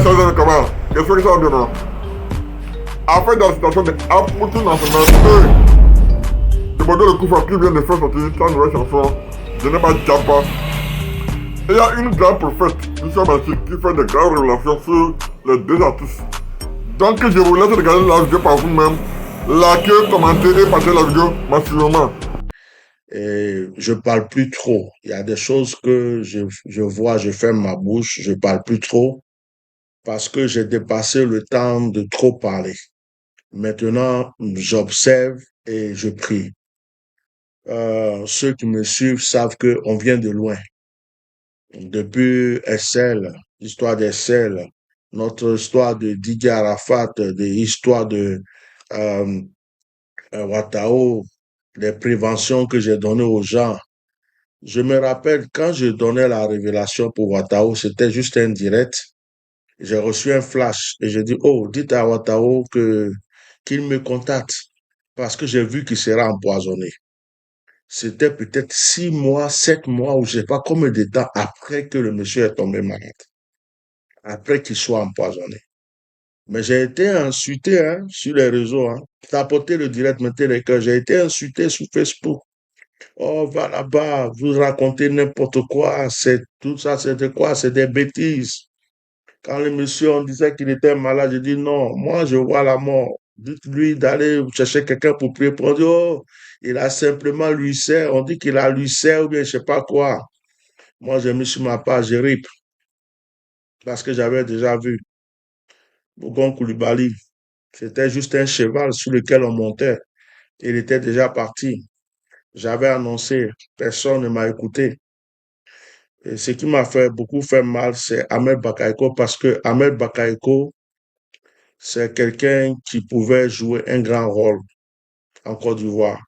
changer de caméra. Qu'est-ce que ça veut dire? Après, dans la situation de Aputu nationalité, le modèle de Koufa qui vient de faire sortir sa nouvelle chanson, je n'ai pas Jabba. Et il y a une grande prophète, Michel Machi, qui fait des grandes révélations sur les deux artistes. Donc, je vous laisse regarder la vidéo par vous-même, liker, commenter et partager la vidéo massivement. Et je parle plus trop. Il y a des choses que je vois, je ferme ma bouche, je parle plus trop parce que j'ai dépassé le temps de trop parler. Maintenant, j'observe et je prie. Ceux qui me suivent savent que on vient de loin. Depuis Essel, l'histoire d'Essel, notre histoire de Didier Arafat, l'histoire de euh, Ouattao, les préventions que j'ai données aux gens. Je me rappelle quand je donnais la révélation pour Ouattao, c'était juste un direct. J'ai reçu un flash et j'ai dit, oh, dites à Ouattao qu'il me contacte parce que j'ai vu qu'il sera empoisonné. C'était peut-être 6 mois, 7 mois ou je sais pas combien de temps après que le monsieur est tombé malade, après qu'il soit empoisonné. Mais j'ai été insulté hein, sur les réseaux. Hein. Tapoter le direct, mettez les cœurs. J'ai été insulté sur Facebook. Oh, va là-bas, vous racontez n'importe quoi. C'est tout ça, c'est de quoi? C'est des bêtises. Quand le monsieur, on disait qu'il était malade, je dis non, moi, je vois la mort. Dites-lui d'aller chercher quelqu'un pour prier pour dire, oh, il a simplement l'ulcère. On dit qu'il a l'ulcère ou bien je sais pas quoi. Moi, j'ai mis sur ma page, j'ai rip parce que j'avais déjà vu Bougon Koulibaly. C'était juste un cheval sur lequel on montait. Il était déjà parti. J'avais annoncé, personne ne m'a écouté. Et ce qui m'a fait beaucoup fait mal, c'est Ahmed Bakayoko parce que Ahmed Bakayoko, c'est quelqu'un qui pouvait jouer un grand rôle en Côte d'Ivoire.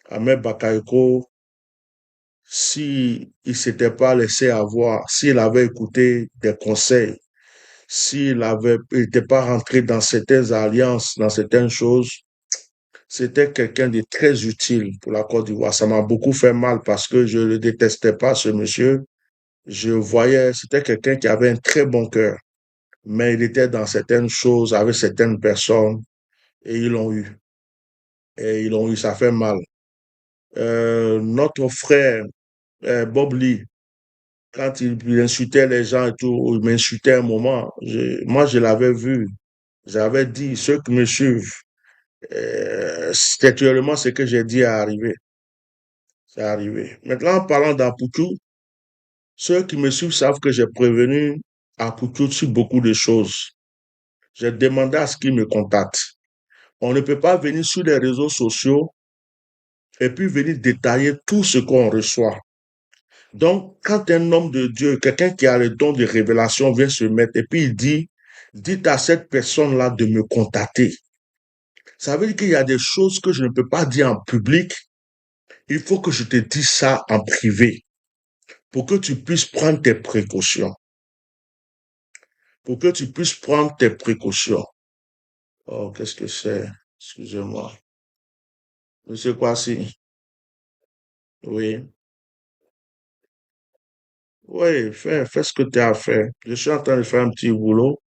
Ahmed Bakayoko, si il s'était pas laissé avoir, s'il avait écouté des conseils, il n'était pas rentré dans certaines alliances, dans certaines choses, c'était quelqu'un de très utile pour la Côte d'Ivoire. Ça m'a beaucoup fait mal parce que je ne détestais pas ce monsieur. Je voyais, c'était quelqu'un qui avait un très bon cœur, mais il était dans certaines choses avec certaines personnes et ils l'ont eu. Et ils l'ont eu, ça fait mal. Notre frère, Bob Lee, quand il insultait les gens et tout, il m'insultait un moment. Moi, je l'avais vu. J'avais dit, ceux qui me suivent, textuellement, ce que j'ai dit est arrivé. C'est arrivé. Maintenant, en parlant d'Aputu, ceux qui me suivent savent que j'ai prévenu Aputu sur beaucoup de choses. J'ai demandé à ce qu'il me contacte. On ne peut pas venir sur les réseaux sociaux et puis venir détailler tout ce qu'on reçoit. Donc, quand un homme de Dieu, quelqu'un qui a le don de révélation vient se mettre et puis il dit, dites à cette personne-là de me contacter. Ça veut dire qu'il y a des choses que je ne peux pas dire en public. Il faut que je te dise ça en privé pour que tu puisses prendre tes précautions. Pour que tu puisses prendre tes précautions. Oh, qu'est-ce que c'est? Excusez-moi. Monsieur Kwasi. Oui. Oui, fais ce que tu as à faire. Je suis en train de faire un petit boulot.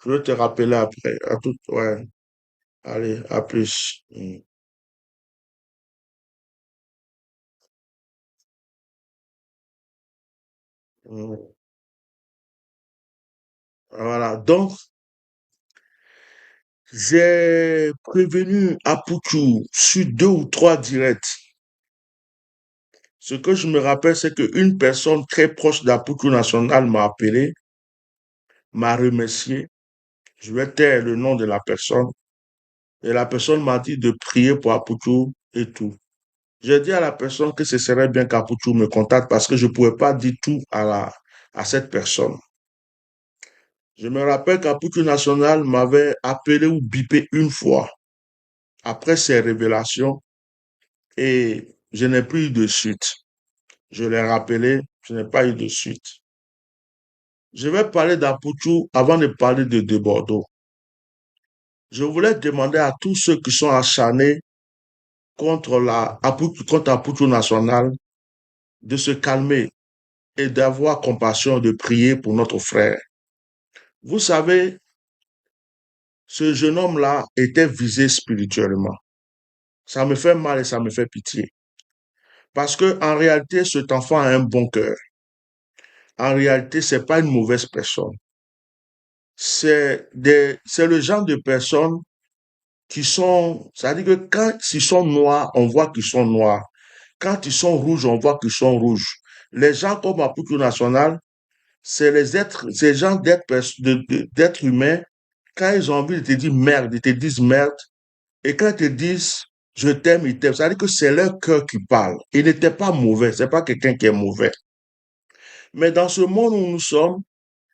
Je vais te rappeler après. À tout, ouais. Allez, à plus. Mm. Voilà. Donc, j'ai prévenu Aputu sur 2 ou 3 directs. Ce que je me rappelle, c'est qu'une personne très proche d'Aputu National m'a appelé, m'a remercié. Je vais taire le nom de la personne. Et la personne m'a dit de prier pour Aputu et tout. J'ai dit à la personne que ce serait bien qu'Aputu me contacte parce que je ne pouvais pas dire tout à cette personne. Je me rappelle qu'Aputu National m'avait appelé ou bipé une fois après ces révélations et je n'ai plus eu de suite. Je l'ai rappelé, je n'ai pas eu de suite. Je vais parler d'Aputu avant de parler de Bordeaux. Je voulais demander à tous ceux qui sont acharnés contre Aputu National de se calmer et d'avoir compassion, de prier pour notre frère. Vous savez, ce jeune homme-là était visé spirituellement. Ça me fait mal et ça me fait pitié. Parce que en réalité, cet enfant a un bon cœur. En réalité, c'est pas une mauvaise personne. C'est le genre de personnes qui sont, c'est-à-dire que quand ils sont noirs, on voit qu'ils sont noirs. Quand ils sont rouges, on voit qu'ils sont rouges. Les gens comme Apuku National, c'est les êtres, ces gens d'êtres humains, quand ils ont envie de te dire merde, ils te disent merde. Et quand ils te disent je t'aime, ils t'aiment. C'est-à-dire que c'est leur cœur qui parle. Il n'était pas mauvais. C'est pas quelqu'un qui est mauvais. Mais dans ce monde où nous sommes,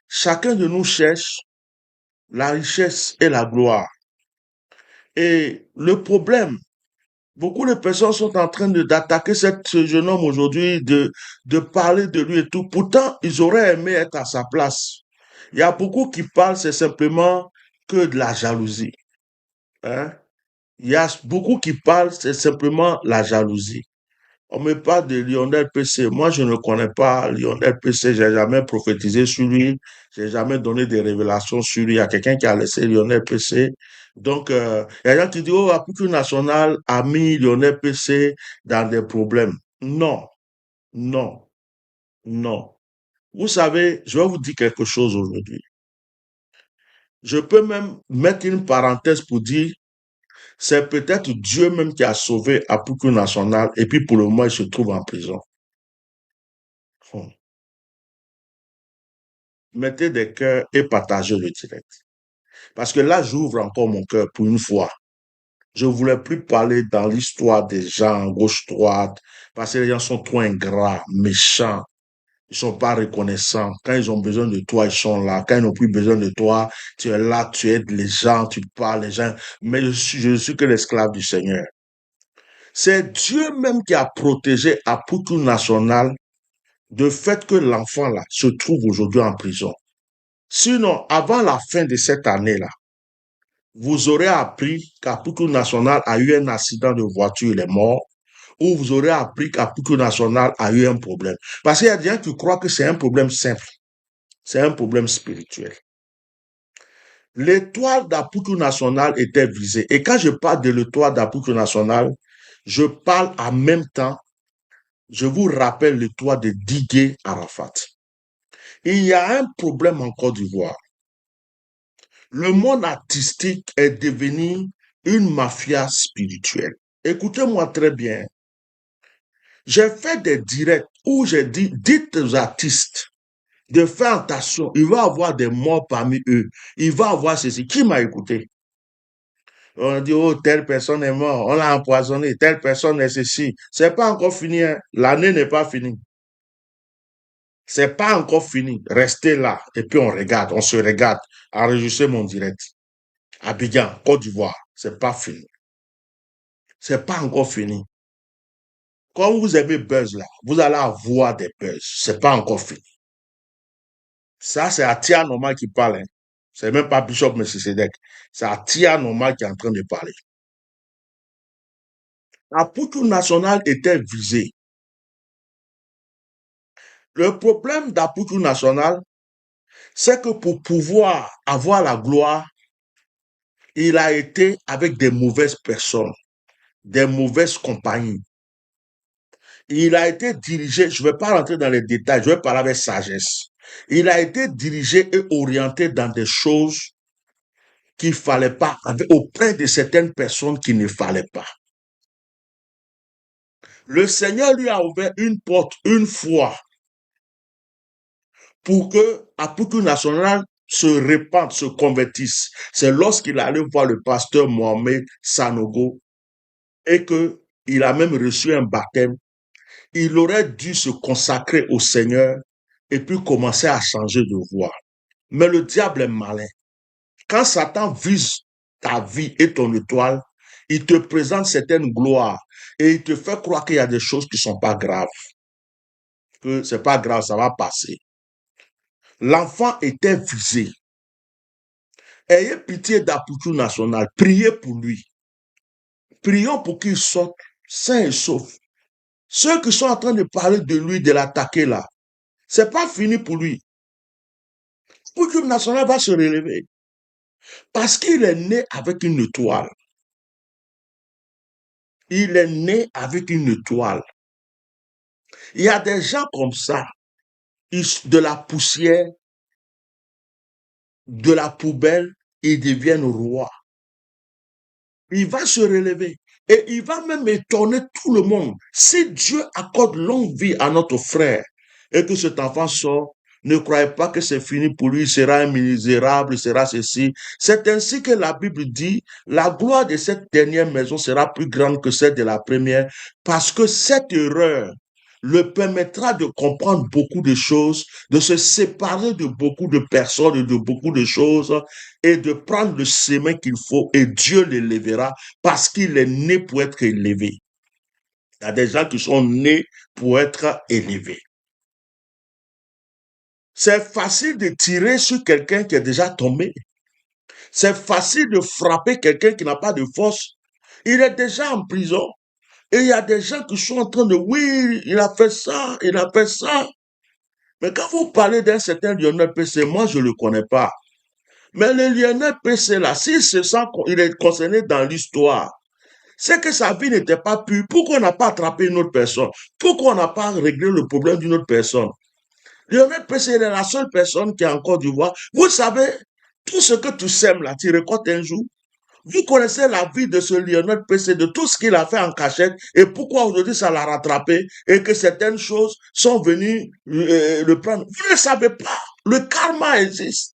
chacun de nous cherche la richesse et la gloire. Et le problème, beaucoup de personnes sont en train d'attaquer ce jeune homme aujourd'hui, de parler de lui et tout. Pourtant, ils auraient aimé être à sa place. Il y a beaucoup qui parlent, c'est simplement que de la jalousie. Hein? Il y a beaucoup qui parlent, c'est simplement la jalousie. On me parle de Lionel PC. Moi, je ne connais pas Lionel PC. J'ai jamais prophétisé sur lui. J'ai jamais donné des révélations sur lui. Il y a quelqu'un qui a laissé Lionel PC. Donc, il y a des gens qui disent, oh, Apuku National a mis Lionel PC dans des problèmes. Non, non, non. Vous savez, je vais vous dire quelque chose aujourd'hui. Je peux même mettre une parenthèse pour dire, c'est peut-être Dieu même qui a sauvé Apuku National et puis pour le moment, il se trouve en prison. Hmm. Mettez des cœurs et partagez le direct. Parce que là, j'ouvre encore mon cœur pour une fois. Je ne voulais plus parler dans l'histoire des gens gauche-droite, parce que les gens sont trop ingrats, méchants. Ils sont pas reconnaissants. Quand ils ont besoin de toi, ils sont là. Quand ils n'ont plus besoin de toi, tu es là, tu aides les gens, tu parles les gens. Mais je suis que l'esclave du Seigneur. C'est Dieu même qui a protégé Apuku National de fait que l'enfant là se trouve aujourd'hui en prison. Sinon, avant la fin de cette année-là, vous aurez appris qu'Apuku National a eu un accident de voiture, il est mort, ou vous aurez appris qu'Apuku National a eu un problème. Parce qu'il y a des gens qui croient que c'est un problème simple, c'est un problème spirituel. L'étoile d'Apuku National était visée. Et quand je parle de l'étoile d'Apuku National, je parle en même temps, je vous rappelle l'étoile de Didier Arafat. Il y a un problème en Côte d'Ivoire. Le monde artistique est devenu une mafia spirituelle. Écoutez-moi très bien. J'ai fait des directs où j'ai dit, dites aux artistes de faire attention. Il va y avoir des morts parmi eux. Il va y avoir ceci. Qui m'a écouté? On dit, oh, telle personne est morte. On l'a empoisonné. Telle personne est ceci. C'est pas encore fini. Hein. L'année n'est pas finie. C'est pas encore fini. Restez là. Et puis on regarde. On se regarde. Enregistrez mon direct. Abidjan, Côte d'Ivoire. C'est pas fini. C'est pas encore fini. Quand vous aimez buzz là, vous allez avoir des buzz. C'est pas encore fini. Ça, c'est Atia Normal qui parle. Hein. C'est même pas Bishop Melchizedek. C'est Atia Normal qui est en train de parler. La poutre nationale était visée. Le problème d'Apoutou national, c'est que pour pouvoir avoir la gloire, il a été avec des mauvaises personnes, des mauvaises compagnies. Il a été dirigé, je ne vais pas rentrer dans les détails, je vais parler avec sagesse. Il a été dirigé et orienté dans des choses qu'il ne fallait pas, auprès de certaines personnes qu'il ne fallait pas. Le Seigneur lui a ouvert une porte une fois pour que Apoutou National se répande, se convertisse. C'est lorsqu'il allait voir le pasteur Mohamed Sanogo et qu'il a même reçu un baptême. Il aurait dû se consacrer au Seigneur et puis commencer à changer de voie. Mais le diable est malin. Quand Satan vise ta vie et ton étoile, il te présente certaines gloires et il te fait croire qu'il y a des choses qui ne sont pas graves. Que c'est pas grave, ça va passer. L'enfant était visé. Ayez pitié d'Apoutou National. Priez pour lui. Prions pour qu'il sorte sain et sauf. Ceux qui sont en train de parler de lui, de l'attaquer là, c'est pas fini pour lui. Apôtre National va se relever. Parce qu'il est né avec une étoile. Il est né avec une étoile. Il y a des gens comme ça, de la poussière, de la poubelle, ils deviennent rois. Il va se relever et il va même étonner tout le monde. Si Dieu accorde longue vie à notre frère et que cet enfant sort, ne croyez pas que c'est fini pour lui, il sera un misérable, il sera ceci. C'est ainsi que la Bible dit, la gloire de cette dernière maison sera plus grande que celle de la première, parce que cette erreur le permettra de comprendre beaucoup de choses, de se séparer de beaucoup de personnes et de beaucoup de choses et de prendre le chemin qu'il faut et Dieu l'élèvera parce qu'il est né pour être élevé. Il y a des gens qui sont nés pour être élevés. C'est facile de tirer sur quelqu'un qui est déjà tombé. C'est facile de frapper quelqu'un qui n'a pas de force. Il est déjà en prison. Et il y a des gens qui sont en train de, oui, il a fait ça, il a fait ça. Mais quand vous parlez d'un certain Lionel PC, moi, je ne le connais pas. Mais le Lionel PC, là, s'il se sent qu'il est concerné dans l'histoire, c'est que sa vie n'était pas pure. Pourquoi on n'a pas attrapé une autre personne? Pourquoi on n'a pas réglé le problème d'une autre personne? Lionel PC est la seule personne qui est en Côte d'Ivoire. Vous savez, tout ce que tu sèmes là, tu récoltes un jour. Vous connaissez la vie de ce Lionel PC, de tout ce qu'il a fait en cachette et pourquoi aujourd'hui ça l'a rattrapé et que certaines choses sont venues le prendre. Vous ne savez pas. Le karma existe.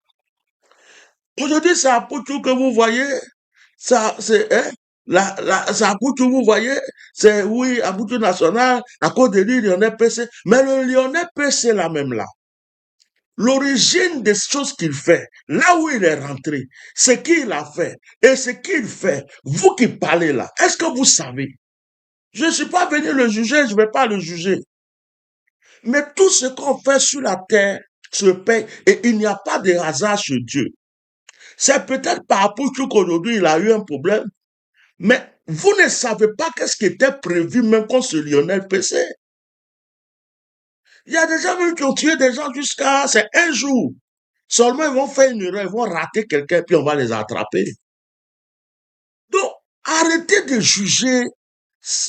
Aujourd'hui, c'est à Poutou que vous voyez. Ça, c'est, hein, c'est à Poutou, vous voyez. C'est, oui, à Poutou National, à cause de lui, Lionel PC. Mais le Lionel PC, là même là. L'origine des choses qu'il fait, là où il est rentré, ce qu'il a fait et ce qu'il fait, vous qui parlez là, est-ce que vous savez? Je ne suis pas venu le juger, je ne vais pas le juger. Mais tout ce qu'on fait sur la terre se paye et il n'y a pas de hasard chez Dieu. C'est peut-être par rapport à qu'aujourd'hui il a eu un problème, mais vous ne savez pas qu'est-ce qui était prévu même contre ce Lionel PC. Il y a des gens même qui ont tué des gens jusqu'à, c'est un jour. Seulement, ils vont faire une erreur, ils vont rater quelqu'un, puis on va les attraper. Donc, arrêtez de juger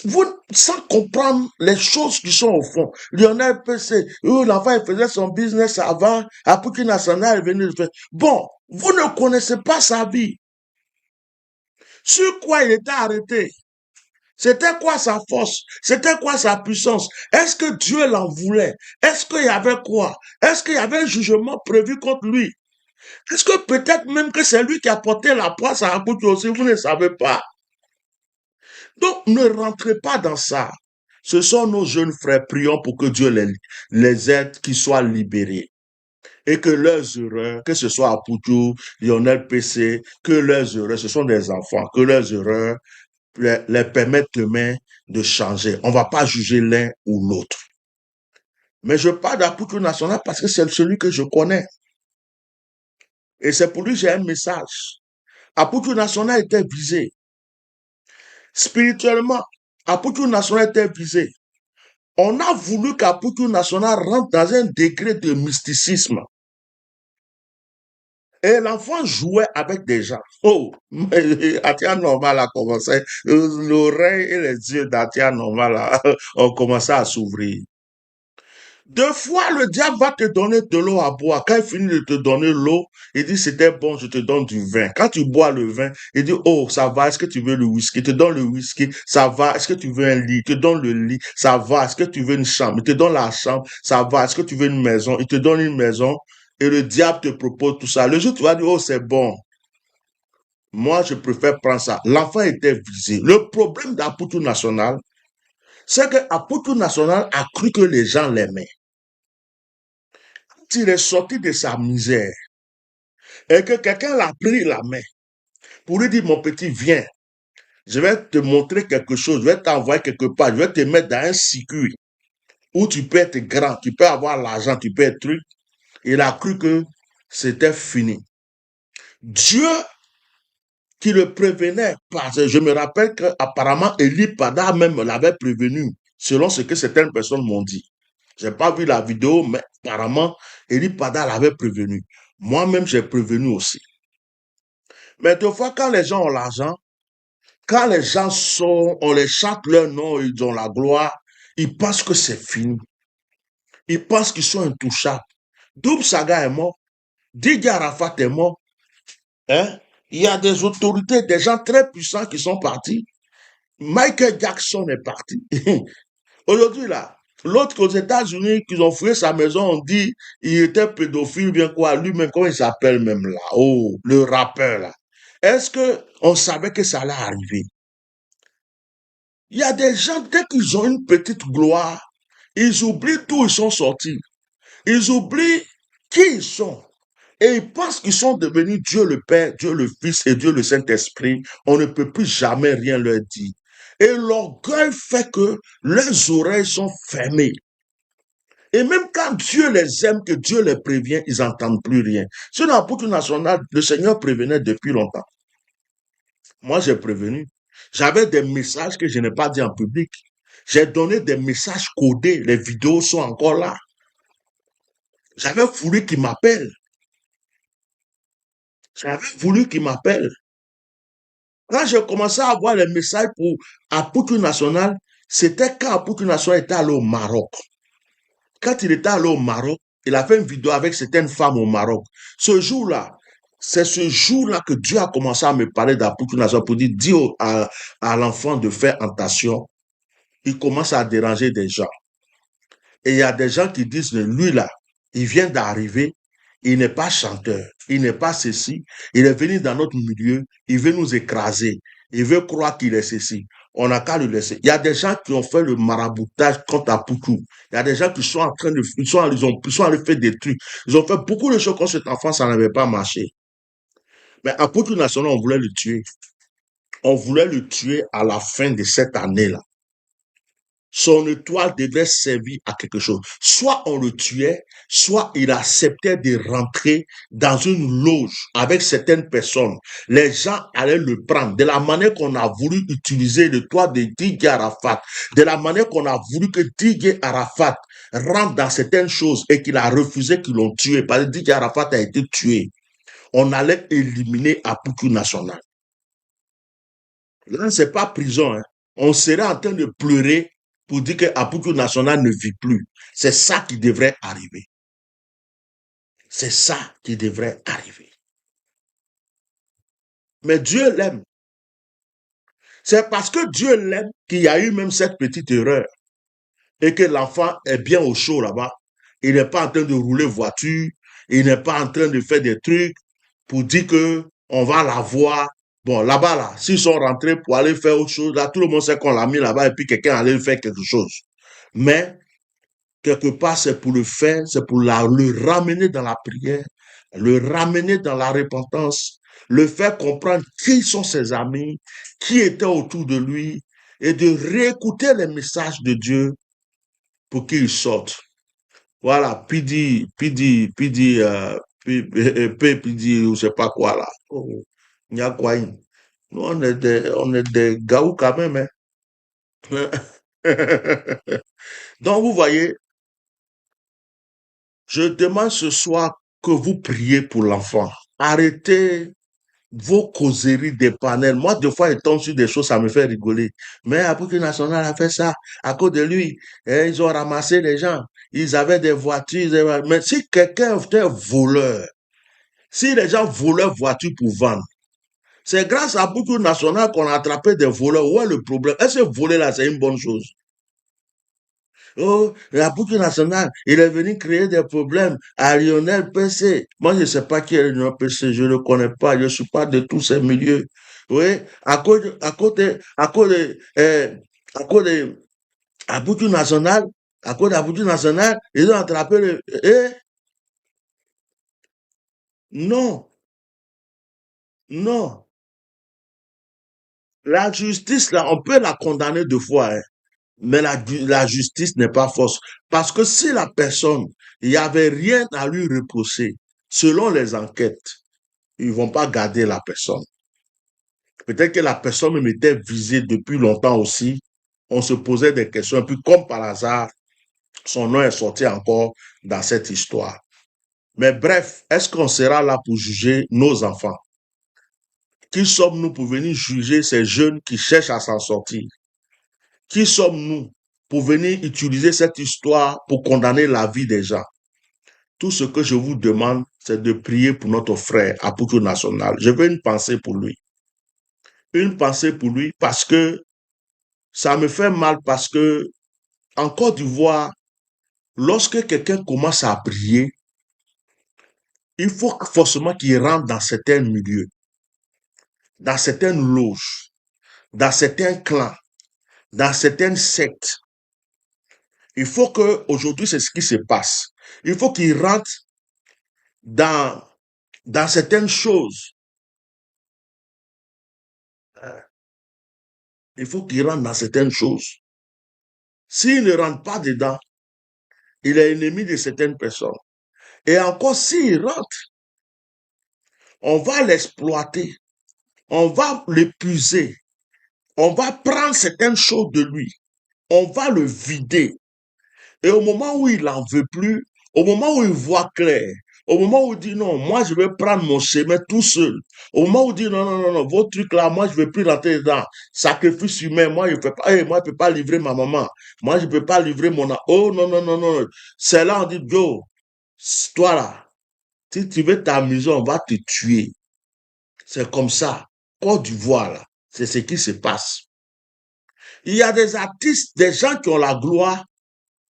vous, sans comprendre les choses qui sont au fond. Lionel PC, l'enfant, il faisait son business avant, après qu'il national est venu le faire. Bon, vous ne connaissez pas sa vie. Sur quoi il était arrêté? C'était quoi sa force? C'était quoi sa puissance? Est-ce que Dieu l'en voulait? Est-ce qu'il y avait quoi? Est-ce qu'il y avait un jugement prévu contre lui? Est-ce que peut-être même que c'est lui qui a porté la poisse à Apôtre aussi, vous ne savez pas. Donc, ne rentrez pas dans ça. Ce sont nos jeunes frères, prions pour que Dieu les aide, qu'ils soient libérés. Et que leurs erreurs, que ce soit Apôtre, Lionel PC, que leurs erreurs, ce sont des enfants, que leurs erreurs les permettent demain de changer. On ne va pas juger l'un ou l'autre. Mais je parle d'Apôtre National parce que c'est celui que je connais. Et c'est pour lui que j'ai un message. Apôtre National était visé. Spirituellement, Apôtre National était visé. On a voulu qu'Apôtre National rentre dans un degré de mysticisme. Et l'enfant jouait avec des gens. Oh, Atia Normal a commencé. L'oreille et les yeux d'Atia Normal ont commencé à s'ouvrir. Deux fois, le diable va te donner de l'eau à boire. Quand il finit de te donner l'eau, il dit, c'était bon, je te donne du vin. Quand tu bois le vin, il dit, oh, ça va, est-ce que tu veux le whisky? Il te donne le whisky, ça va, est-ce que tu veux un lit? Il te donne le lit, ça va, est-ce que tu veux une chambre? Il te donne la chambre, ça va, est-ce que tu veux une maison? Il te donne une maison, et le diable te propose tout ça. Le jour, tu vas dire, oh, c'est bon. Moi, je préfère prendre ça. L'enfant était visé. Le problème d'Apôtre National, c'est que Apôtre National a cru que les gens l'aimaient. Il est sorti de sa misère et que quelqu'un l'a pris la main pour lui dire, mon petit, viens, je vais te montrer quelque chose, je vais t'envoyer quelque part, je vais te mettre dans un circuit où tu peux être grand, tu peux avoir l'argent, tu peux être truc. Il a cru que c'était fini. Dieu qui le prévenait, parce que je me rappelle qu'apparemment Élie Pada même l'avait prévenu, selon ce que certaines personnes m'ont dit. J'ai pas vu la vidéo, mais apparemment Élie Pada l'avait prévenu. Moi-même, j'ai prévenu aussi. Mais des fois, quand les gens ont l'argent, quand les gens sont, on les chante leur nom, ils ont la gloire, ils pensent que c'est fini. Ils pensent qu'ils sont intouchables. Doub Saga est mort. Didier Arafat est mort. Hein? Il y a des autorités, des gens très puissants qui sont partis. Michael Jackson est parti. Aujourd'hui, là, l'autre qu'aux États-Unis, qu'ils ont fouillé sa maison, on dit il était pédophile, bien quoi, lui-même, comment il s'appelle même là? Oh, le rappeur là. Est-ce que on savait que ça allait arriver? Il y a des gens, dès qu'ils ont une petite gloire, ils oublient d'où ils sont sortis. Ils oublient qui ils sont. Et ils pensent qu'ils sont devenus Dieu le Père, Dieu le Fils et Dieu le Saint-Esprit. On ne peut plus jamais rien leur dire. Et l'orgueil fait que leurs oreilles sont fermées. Et même quand Dieu les aime, que Dieu les prévient, ils n'entendent plus rien. Sur la poutre nationale, le Seigneur prévenait depuis longtemps. Moi, j'ai prévenu. J'avais des messages que je n'ai pas dit en public. J'ai donné des messages codés. Les vidéos sont encore là. J'avais voulu qu'ils m'appellent. J'avais voulu qu'ils m'appellent. Quand j'ai commencé à avoir les messages pour Apoutou National, c'était quand Apoutou National était allé au Maroc. Quand il était allé au Maroc, il a fait une vidéo avec certaines femmes au Maroc. Ce jour-là, c'est ce jour-là que Dieu a commencé à me parler d'Apoutou National pour dire, dis à l'enfant de faire attention. Il commence à déranger des gens. Et il y a des gens qui disent, lui là, il vient d'arriver, il n'est pas chanteur, il n'est pas ceci, il est venu dans notre milieu, il veut nous écraser, il veut croire qu'il est ceci. On n'a qu'à le laisser. Il y a des gens qui ont fait le maraboutage contre Apoutou. Il y a des gens qui sont en train de, ils sont allés faire des trucs. Ils ont fait beaucoup de choses contre cet enfant, ça n'avait pas marché. Mais Apoutou National, on voulait le tuer. On voulait le tuer à la fin de cette année-là. Son étoile devait servir à quelque chose. Soit on le tuait, soit il acceptait de rentrer dans une loge avec certaines personnes. Les gens allaient le prendre. De la manière qu'on a voulu utiliser le toit de Didier Arafat, de la manière qu'on a voulu que Didier Arafat rentre dans certaines choses et qu'il a refusé qu'ils l'ont tué, parce que Didier Arafat a été tué. On allait éliminer Apoutou National. Là, c'est pas prison, hein. On serait en train de pleurer pour dire que Apoutou National ne vit plus. C'est ça qui devrait arriver. C'est ça qui devrait arriver. Mais Dieu l'aime. C'est parce que Dieu l'aime qu'il y a eu même cette petite erreur. Et que l'enfant est bien au chaud là-bas. Il n'est pas en train de rouler voiture. Il n'est pas en train de faire des trucs pour dire que on va la voir. Bon, là-bas, là, s'ils sont rentrés pour aller faire autre chose, là, tout le monde sait qu'on l'a mis là-bas et puis quelqu'un allait faire quelque chose. Mais quelque part, c'est pour le faire, c'est pour le ramener dans la prière, le ramener dans la repentance, le faire comprendre qui sont ses amis, qui étaient autour de lui, et de réécouter les messages de Dieu pour qu'il sorte. Voilà, Pidi, ou je sais pas quoi là. Oh, il y a quoi. Nous, on est des gaous quand même. Hein. Donc, vous voyez, je demande ce soir que vous priez pour l'enfant. Arrêtez vos causeries des panels. Moi, des fois, je tombe sur des choses, ça me fait rigoler. Mais Apoutou National a fait ça à cause de lui. Et ils ont ramassé les gens. Ils avaient des voitures. Mais si quelqu'un était voleur, si les gens volaient voitures pour vendre, c'est grâce à Apoutou National qu'on a attrapé des voleurs. Où est le problème? Est-ce que voler là, c'est une bonne chose? Oh, la boucle nationale, il est venu créer des problèmes à Lionel PC. Moi, je ne sais pas qui est Lionel PC, je ne le connais pas, je ne suis pas de tous ces milieux. Oui, à cause de la boucle nationale, à cause de la boucle nationale, ils ont attrapé le, non, non. La justice, là, on peut la condamner deux fois, hein. Mais la justice n'est pas force. Parce que si la personne, il n'y avait rien à lui reprocher, selon les enquêtes, ils vont pas garder la personne. Peut-être que la personne même était visée depuis longtemps aussi. On se posait des questions. Et puis, comme par hasard, son nom est sorti encore dans cette histoire. Mais bref, est-ce qu'on sera là pour juger nos enfants? Qui sommes-nous pour venir juger ces jeunes qui cherchent à s'en sortir? Qui sommes-nous pour venir utiliser cette histoire pour condamner la vie des gens? Tout ce que je vous demande, c'est de prier pour notre frère Apoukyo National. Je veux une pensée pour lui. Une pensée pour lui parce que ça me fait mal parce que en Côte d'Ivoire, lorsque quelqu'un commence à prier, il faut forcément qu'il rentre dans certains milieux, dans certaines loges, dans certains clans, dans certaines sectes. Il faut que aujourd'hui c'est ce qui se passe. Il faut qu'il rentre dans certaines choses. Il faut qu'il rentre dans certaines choses. S'il ne rentre pas dedans, il est ennemi de certaines personnes. Et encore, s'il rentre, on va l'exploiter, on va l'épuiser, on va prendre certaines choses de lui, on va le vider. Et au moment où il n'en veut plus, au moment où il voit clair, au moment où il dit non, moi je vais prendre mon chemin tout seul, au moment où il dit non, non, non, non, votre truc là, moi je ne vais plus rentrer dedans, sacrifice humain, moi je ne peux pas, moi je peux pas livrer ma maman, moi je ne peux pas livrer mon... Oh non, non, non, non, c'est là on dit, Joe, toi là, si tu veux t'amuser, on va te tuer. C'est comme ça. Côte d'Ivoire, là, c'est ce qui se passe. Il y a des artistes, des gens qui ont la gloire.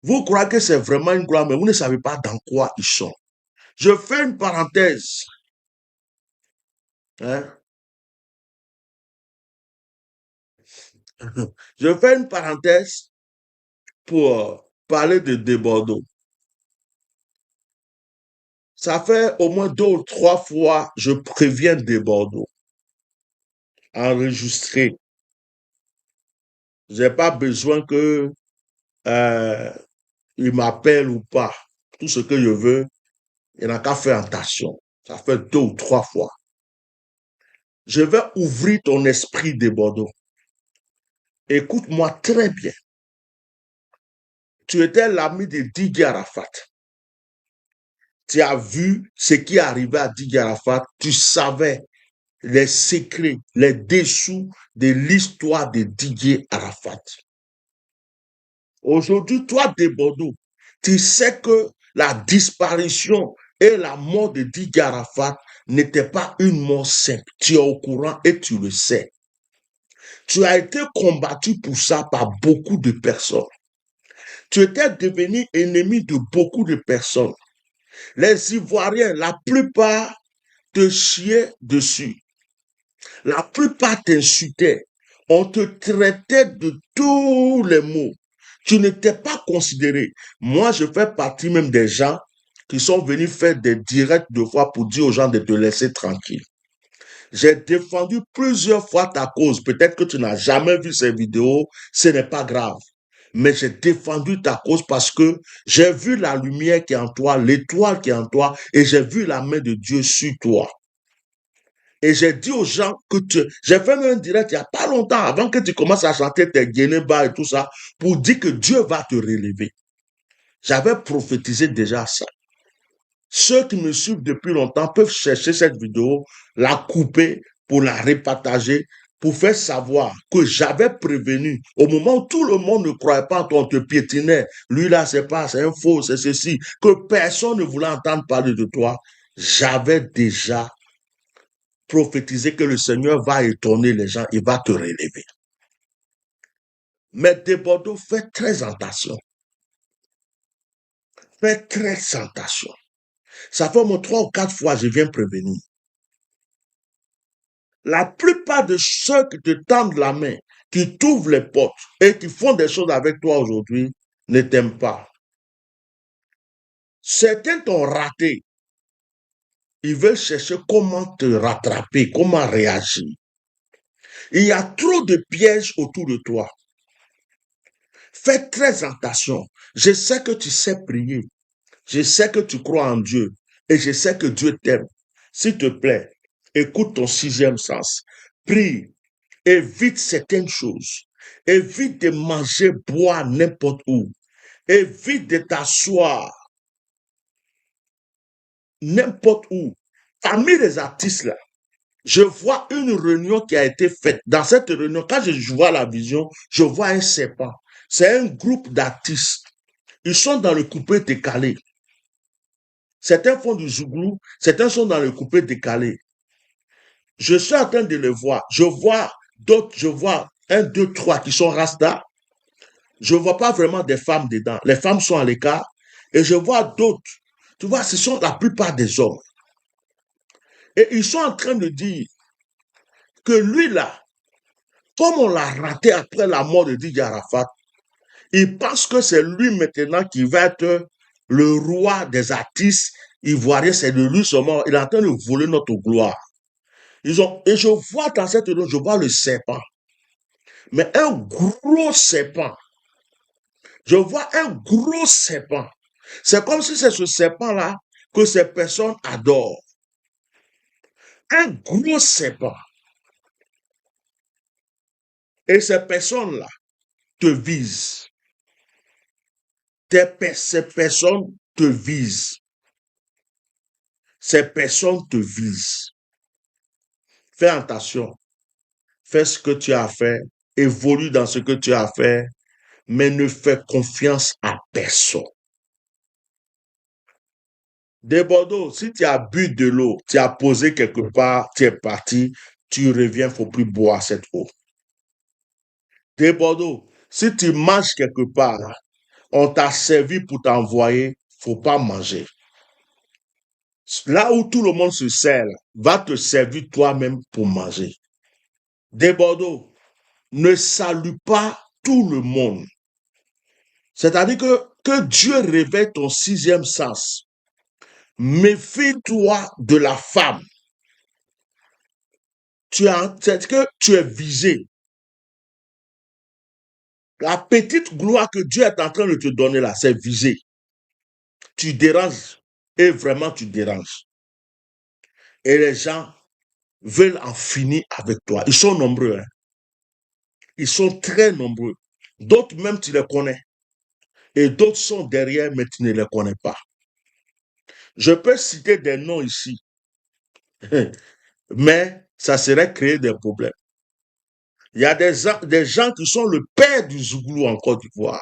Vous croyez que c'est vraiment une gloire, mais vous ne savez pas dans quoi ils sont. Je fais une parenthèse. Hein? Je fais une parenthèse pour parler de Bordeaux. Ça fait au moins 2 ou 3 fois, je préviens de Bordeaux. Enregistré. J'ai pas besoin que il m'appelle ou pas. Tout ce que je veux, il n'a qu'à faire attention. Ça fait 2 ou 3 fois. Je vais ouvrir ton esprit de Bordeaux. Écoute-moi très bien. Tu étais l'ami de Didier Arafat. Tu as vu ce qui est arrivé à Didier Arafat. Tu savais les secrets, les dessous de l'histoire de Didier Arafat. Aujourd'hui, toi de Bordeaux, tu sais que la disparition et la mort de Didier Arafat n'était pas une mort simple. Tu es au courant et tu le sais. Tu as été combattu pour ça par beaucoup de personnes. Tu étais devenu ennemi de beaucoup de personnes. Les Ivoiriens, la plupart te chiaient dessus. La plupart t'insultaient. On te traitait de tous les mots. Tu n'étais pas considéré. Moi, je fais partie même des gens qui sont venus faire des directs de fois pour dire aux gens de te laisser tranquille. J'ai défendu plusieurs fois ta cause. Peut-être que tu n'as jamais vu ces vidéos. Ce n'est pas grave. Mais j'ai défendu ta cause parce que j'ai vu la lumière qui est en toi, l'étoile qui est en toi, et j'ai vu la main de Dieu sur toi. Et j'ai dit aux gens que j'ai fait même un direct il n'y a pas longtemps, avant que tu commences à chanter tes guénébas et tout ça, pour dire que Dieu va te relever. J'avais prophétisé déjà ça. Ceux qui me suivent depuis longtemps peuvent chercher cette vidéo, la couper pour la repartager, pour faire savoir que j'avais prévenu au moment où tout le monde ne croyait pas en toi, on te piétinait. Lui là, c'est pas, c'est un faux, c'est ceci, que personne ne voulait entendre parler de toi. J'avais déjà prophétisé que le Seigneur va étonner les gens, il va te relever. Mais de Bordeaux, fais très attention. Fais très attention. Ça fait au moins 3 ou 4 fois, je viens prévenir. La plupart de ceux qui te tendent la main, qui t'ouvrent les portes et qui font des choses avec toi aujourd'hui, ne t'aiment pas. Certains t'ont raté. Ils veulent chercher comment te rattraper, comment réagir. Il y a trop de pièges autour de toi. Fais très attention. Je sais que tu sais prier. Je sais que tu crois en Dieu. Et je sais que Dieu t'aime. S'il te plaît, écoute ton 6e sens. Prie. Évite certaines choses. Évite de manger, boire n'importe où. Évite de t'asseoir. n'importe où, parmi les artistes là, je vois une réunion qui a été faite. Dans cette réunion, quand je vois la vision, je vois un serpent. C'est un groupe d'artistes. Ils sont dans le coupé décalé. Certains font du zouglou, certains sont dans le coupé décalé. Je suis en train de le voir. Je vois d'autres, je vois un, deux, trois qui sont rasta. Je ne vois pas vraiment des femmes dedans. Les femmes sont à l'écart. Et je vois d'autres. Tu vois, ce sont la plupart des hommes. Et ils sont en train de dire que lui là, comme on l'a raté après la mort de Didier Arafat, il pense que c'est lui maintenant qui va être le roi des artistes ivoiriens. C'est de lui seulement. Il est en train de voler notre gloire. Et je vois dans cette réunion, je vois le serpent. Mais un gros serpent. Je vois un gros serpent. C'est comme si c'est ce serpent-là que ces personnes adorent. Un gros serpent. Et ces personnes-là te visent. Ces personnes te visent. Ces personnes te visent. Fais attention. Fais ce que tu as à faire. Évolue dans ce que tu as à faire. Mais ne fais confiance à personne. De Bordeaux, si tu as bu de l'eau, tu as posé quelque part, tu es parti, tu reviens, il ne faut plus boire cette eau. De Bordeaux, si tu manges quelque part, on t'a servi pour t'envoyer, il ne faut pas manger. Là où tout le monde se sert, va te servir toi-même pour manger. De Bordeaux, ne salue pas tout le monde. C'est-à-dire que Dieu réveille ton sixième sens. Méfie-toi de la femme. C'est que tu es visé. La petite gloire que Dieu est en train de te donner là, c'est visé. Tu déranges. Et vraiment, tu déranges. Et les gens veulent en finir avec toi. Ils sont nombreux. Hein. Ils sont très nombreux. D'autres même, tu les connais. Et d'autres sont derrière, mais tu ne les connais pas. Je peux citer des noms ici. Mais ça serait créer des problèmes. Il y a des gens qui sont le père du Zouglou en Côte d'Ivoire.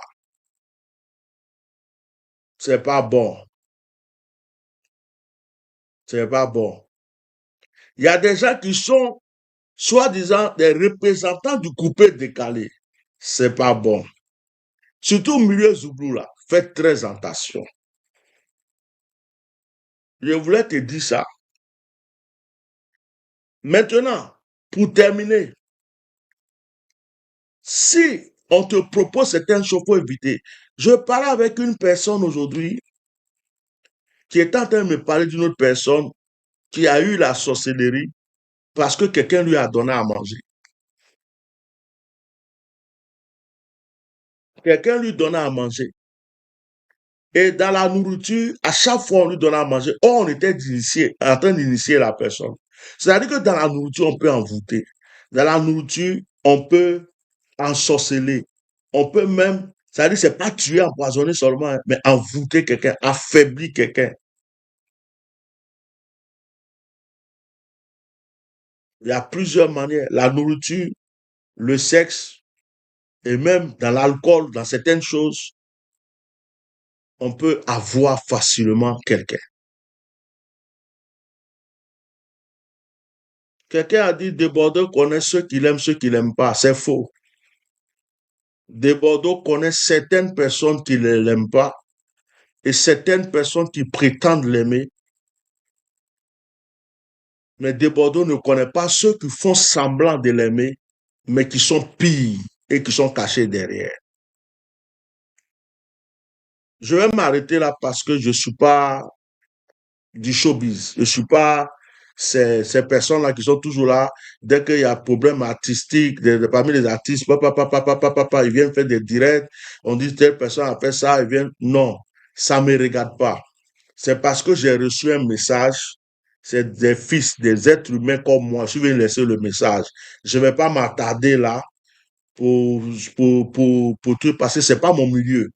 C'est pas bon. C'est pas bon. Il y a des gens qui sont soi-disant des représentants du coupé décalé. C'est pas bon. Surtout au milieu Zouglou là. Faites très attention. Je voulais te dire ça. Maintenant, pour terminer, si on te propose certaines choses, il faut éviter. Je parlais avec une personne aujourd'hui qui est en train de me parler d'une autre personne qui a eu la sorcellerie parce que quelqu'un lui a donné à manger. Quelqu'un lui donnait à manger. Et dans la nourriture, à chaque fois on lui donnait à manger, on était en train d'initier la personne. C'est-à-dire que dans la nourriture, on peut envoûter. Dans la nourriture, on peut ensorceler. On peut même, c'est-à-dire c'est pas tuer, empoisonner seulement, mais envoûter quelqu'un, affaiblir quelqu'un. Il y a plusieurs manières. La nourriture, le sexe, et même dans l'alcool, dans certaines choses, on peut avoir facilement quelqu'un. Quelqu'un a dit de Bordeaux connaît ceux qui l'aiment, ceux qui l'aiment pas. C'est faux. De Bordeaux connaît certaines personnes qui ne l'aiment pas et certaines personnes qui prétendent l'aimer. Mais de Bordeaux ne connaît pas ceux qui font semblant de l'aimer, mais qui sont pires et qui sont cachés derrière. Je vais m'arrêter là parce que je ne suis pas du showbiz. Je ne suis pas ces personnes-là qui sont toujours là. Dès qu'il y a un problème artistique, parmi les artistes, ils viennent faire des directs. On dit telle personne a fait ça, ils viennent. Non, ça ne me regarde pas. C'est parce que j'ai reçu un message. C'est des fils, des êtres humains comme moi. Je vais laisser le message. Je ne vais pas m'attarder là pour tout, parce que ce n'est pas mon milieu.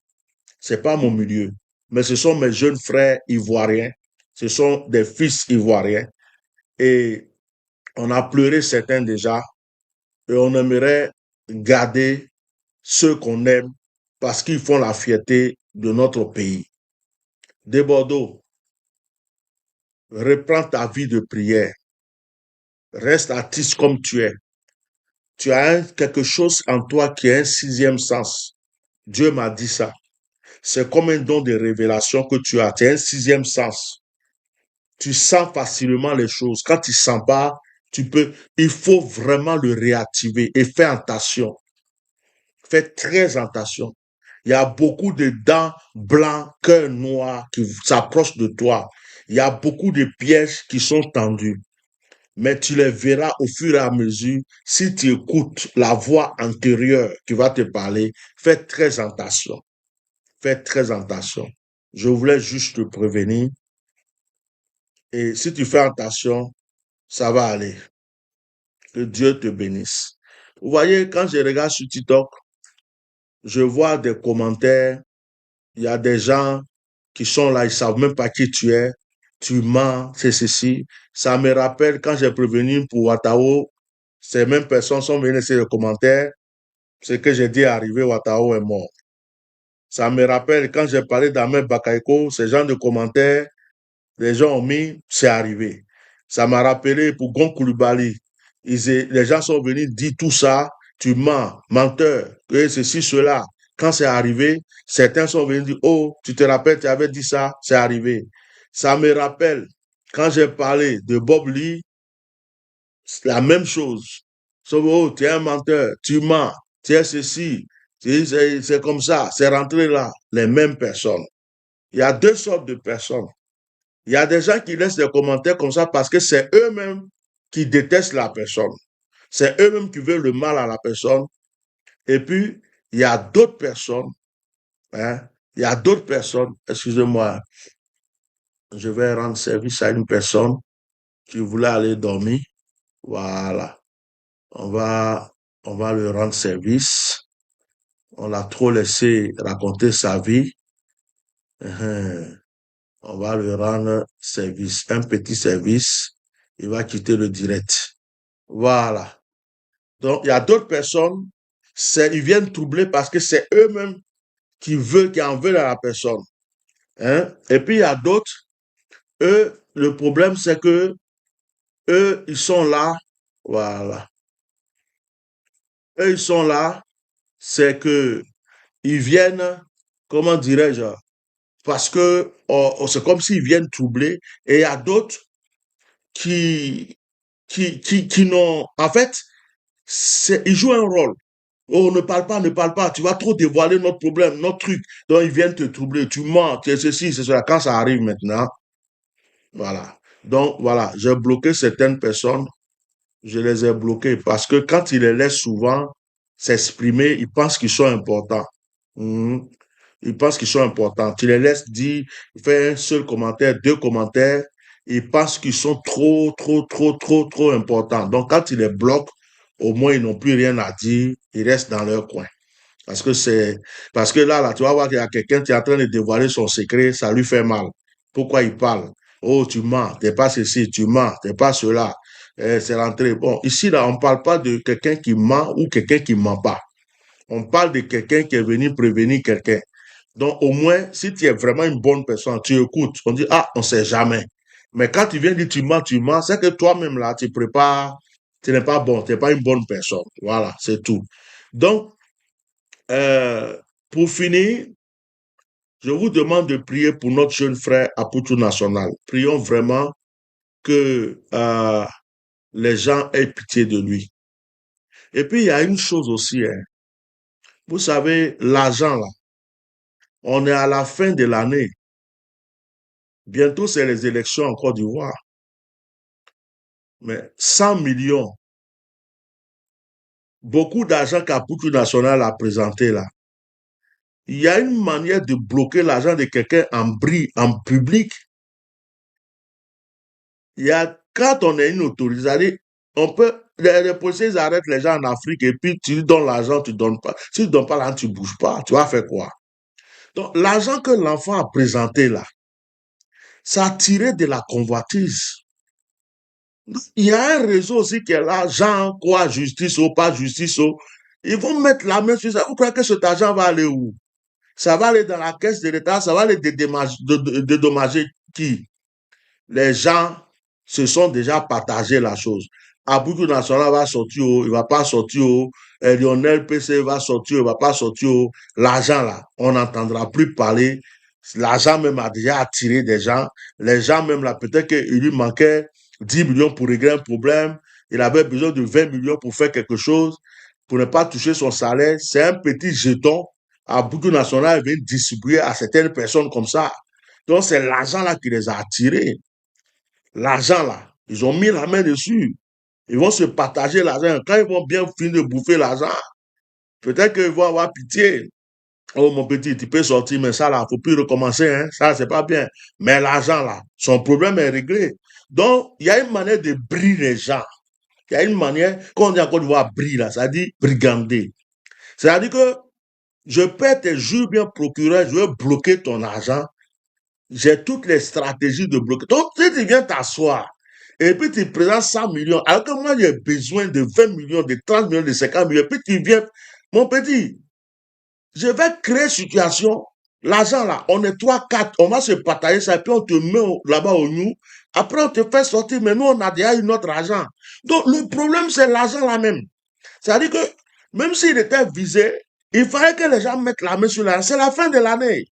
C'est pas mon milieu. Mais ce sont mes jeunes frères ivoiriens. Ce sont des fils ivoiriens. Et on a pleuré certains déjà. Et on aimerait garder ceux qu'on aime parce qu'ils font la fierté de notre pays. De Bordeaux, reprends ta vie de prière. Reste artiste comme tu es. Tu as quelque chose en toi qui est un sixième sens. Dieu m'a dit ça. C'est comme un don de révélation que tu as. Tu as un sixième sens. Tu sens facilement les choses. Quand tu ne sens pas, il faut vraiment le réactiver et faire attention. Fais très attention. Il y a beaucoup de dents blancs, cœurs noirs qui s'approchent de toi. Il y a beaucoup de pièges qui sont tendus. Mais tu les verras au fur et à mesure si tu écoutes la voix antérieure qui va te parler. Fais très attention. Fais très attention. Je voulais juste te prévenir. Et si tu fais attention, ça va aller. Que Dieu te bénisse. Vous voyez, quand je regarde sur TikTok, je vois des commentaires. Il y a des gens qui sont là, ils savent même pas qui tu es. Tu mens, c'est ceci. Ça me rappelle quand j'ai prévenu pour Watao, ces mêmes personnes sont venues laisser des commentaires. Ce que j'ai dit est arrivé, Watao est mort. Ça me rappelle quand j'ai parlé d'Ahmed Bakaïko, ces gens de commentaires, les gens ont mis, c'est arrivé. Ça m'a rappelé pour Gon Koulibaly. Les gens sont venus dire tout ça, tu mens, menteur, que ceci, cela. Quand c'est arrivé, certains sont venus dire, oh, tu te rappelles, tu avais dit ça, c'est arrivé. Ça me rappelle, quand j'ai parlé de Bob Lee, c'est la même chose. Sauf, oh, tu es un menteur, tu mens, tu es ceci, c'est comme ça, c'est rentré là, les mêmes personnes. Il y a deux sortes de personnes. Il y a des gens qui laissent des commentaires comme ça parce que c'est eux-mêmes qui détestent la personne. C'est eux-mêmes qui veulent le mal à la personne. Et puis, il y a d'autres personnes, hein, il y a d'autres personnes, excusez-moi, je vais rendre service à une personne qui voulait aller dormir. Voilà. On va, on va lui rendre service. On l'a trop laissé raconter sa vie. On va lui rendre service, un petit service. Il va quitter le direct. Voilà. Donc, il y a d'autres personnes, ils viennent troubler parce que c'est eux-mêmes qui en veulent à la personne. Hein? Et puis, il y a d'autres, eux, le problème, c'est que eux, ils sont là. Voilà. Eux, ils sont là. C'est que ils viennent, comment dirais-je, parce que c'est comme s'ils viennent troubler. Et il y a d'autres qui, qui n'ont, en fait, ils jouent un rôle. Oh, ne parle pas, ne parle pas. Tu vas trop dévoiler notre problème, notre truc. Donc, ils viennent te troubler. Tu mens, tu es ceci, c'est cela. Quand ça arrive maintenant, voilà. Donc, voilà, j'ai bloqué certaines personnes. Je les ai bloquées parce que quand ils les laissent souvent s'exprimer, ils pensent qu'ils sont importants. Mhm. Ils pensent qu'ils sont importants. Tu les laisses dire, faire un seul commentaire, deux commentaires. Ils pensent qu'ils sont trop, trop, trop, trop, trop importants. Donc, quand ils les bloquent, au moins, ils n'ont plus rien à dire. Ils restent dans leur coin. Parce que là, tu vas voir qu'il y a quelqu'un qui est en train de dévoiler son secret, ça lui fait mal. Pourquoi il parle? Oh, tu mens, t'es pas ceci, tu mens, t'es pas cela. C'est rentré. Bon, ici, là, on parle pas de quelqu'un qui ment ou quelqu'un qui ment pas. On parle de quelqu'un qui est venu prévenir quelqu'un. Donc, au moins, si tu es vraiment une bonne personne, tu écoutes, on dit, ah, on sait jamais. Mais quand tu viens dire tu mens, c'est que toi-même, là, tu prépares, tu n'es pas bon, tu n'es pas une bonne personne. Voilà, c'est tout. Donc, pour finir, je vous demande de prier pour notre jeune frère Aputu National. Prions vraiment que les gens aient pitié de lui. Et puis, il y a une chose aussi, hein. Vous savez, l'argent, là, on est à la fin de l'année. Bientôt, c'est les élections en Côte d'Ivoire. Mais 100 millions, beaucoup d'argent qu'Aputu National a présenté là. Il y a une manière de bloquer l'argent de quelqu'un en public. Il y a, quand on est une autorité, on peut, les policiers arrêtent les gens en Afrique et puis tu donnes l'argent, tu donnes pas. Si tu donnes pas l'argent, tu bouges pas. Tu vas faire quoi? Donc, l'argent que l'enfant a présenté là, Ça a tiré de la convoitise. Il y a un réseau aussi qui est là, genre quoi, justice ou pas justice. Ils vont mettre la main sur ça. Vous croyez que cet argent va aller où? Ça va aller dans la caisse de l'État, ça va aller dédommager qui? Les gens se sont déjà partagés la chose. Aboukou National va sortir, il va pas sortir, Lionel PC va sortir, il va pas sortir. L'argent là, on n'entendra plus parler. L'argent même a déjà attiré des gens. Les gens même là, peut-être qu'il lui manquait 10 millions pour régler un problème. Il avait besoin de 20 millions pour faire quelque chose, pour ne pas toucher son salaire. C'est un petit jeton. Aboukou National vient distribuer à certaines personnes comme ça. Donc c'est l'argent là qui les a attirés. L'argent là, ils ont mis la main dessus. Ils vont se partager l'argent. Quand ils vont bien finir de bouffer l'argent, peut-être qu'ils vont avoir pitié. Oh mon petit, tu peux sortir, mais ça là, faut plus recommencer, hein. Ça, c'est pas bien. Mais l'argent là, son problème est réglé. Donc, il y a une manière de briller les gens. Il y a une manière, quand on dit encore de voir briller là, ça dit brigander. C'est-à-dire que je peux être juge bien procureur, je veux bloquer ton argent. J'ai toutes les stratégies de bloquer. Donc, si tu viens t'asseoir et puis tu présentes 100 millions, alors que moi j'ai besoin de 20 millions, de 30 millions, de 50 millions, puis tu viens, mon petit, je vais créer une situation, l'argent là, on est 3, 4, on va se partager ça, et puis on te met là-bas au nous, après on te fait sortir, mais nous on a déjà eu notre argent. Donc le problème c'est l'argent là même. C'est-à-dire que même s'il était visé, il fallait que les gens mettent la main sur l'argent. C'est la fin de l'année.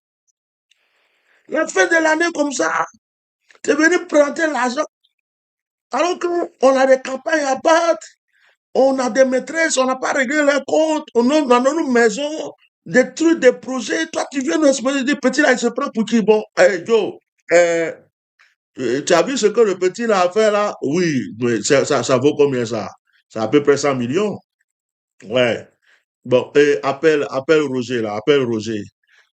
La fin de l'année comme ça, tu es venu prendre l'argent. Alors qu'on a des campagnes à battre, on a des maîtresses, on n'a pas réglé les comptes, on a dans nos maisons, des trucs, des projets. Toi, tu viens de se dire, petit là, il se prend pour qui? Bon, hey, Joe, euh, tu as vu ce que le petit là a fait là? Oui, mais ça vaut combien ça? C'est à peu près 100 millions. Ouais. Bon, et appelle Roger là, appelle Roger.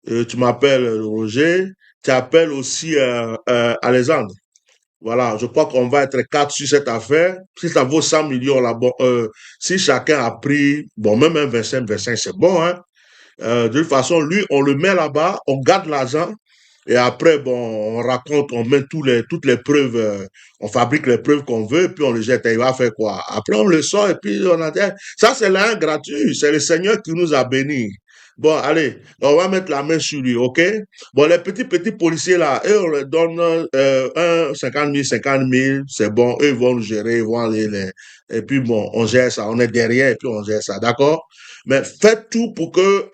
Tu m'appelles Roger, tu appelles aussi Alexandre. Voilà, je crois qu'on va être quatre sur cette affaire. Si ça vaut 100 millions là, bon, si chacun a pris, bon, même un 25, c'est bon, hein. De toute façon, lui, on le met là-bas, on garde l'argent, et après, bon, on raconte, on met toutes les preuves, on fabrique les preuves qu'on veut, puis on le jette. Et il va faire quoi? Après, on le sort, et puis on a dit, ça, c'est l'argent gratuit. C'est le Seigneur qui nous a bénis. Bon, allez, on va mettre la main sur lui, ok? Bon, les petits policiers là, eux, on leur donne un 50 000, c'est bon, eux, ils vont le gérer, ils vont aller et puis bon, on gère ça, on est derrière, et puis on gère ça, d'accord? Mais faites tout pour que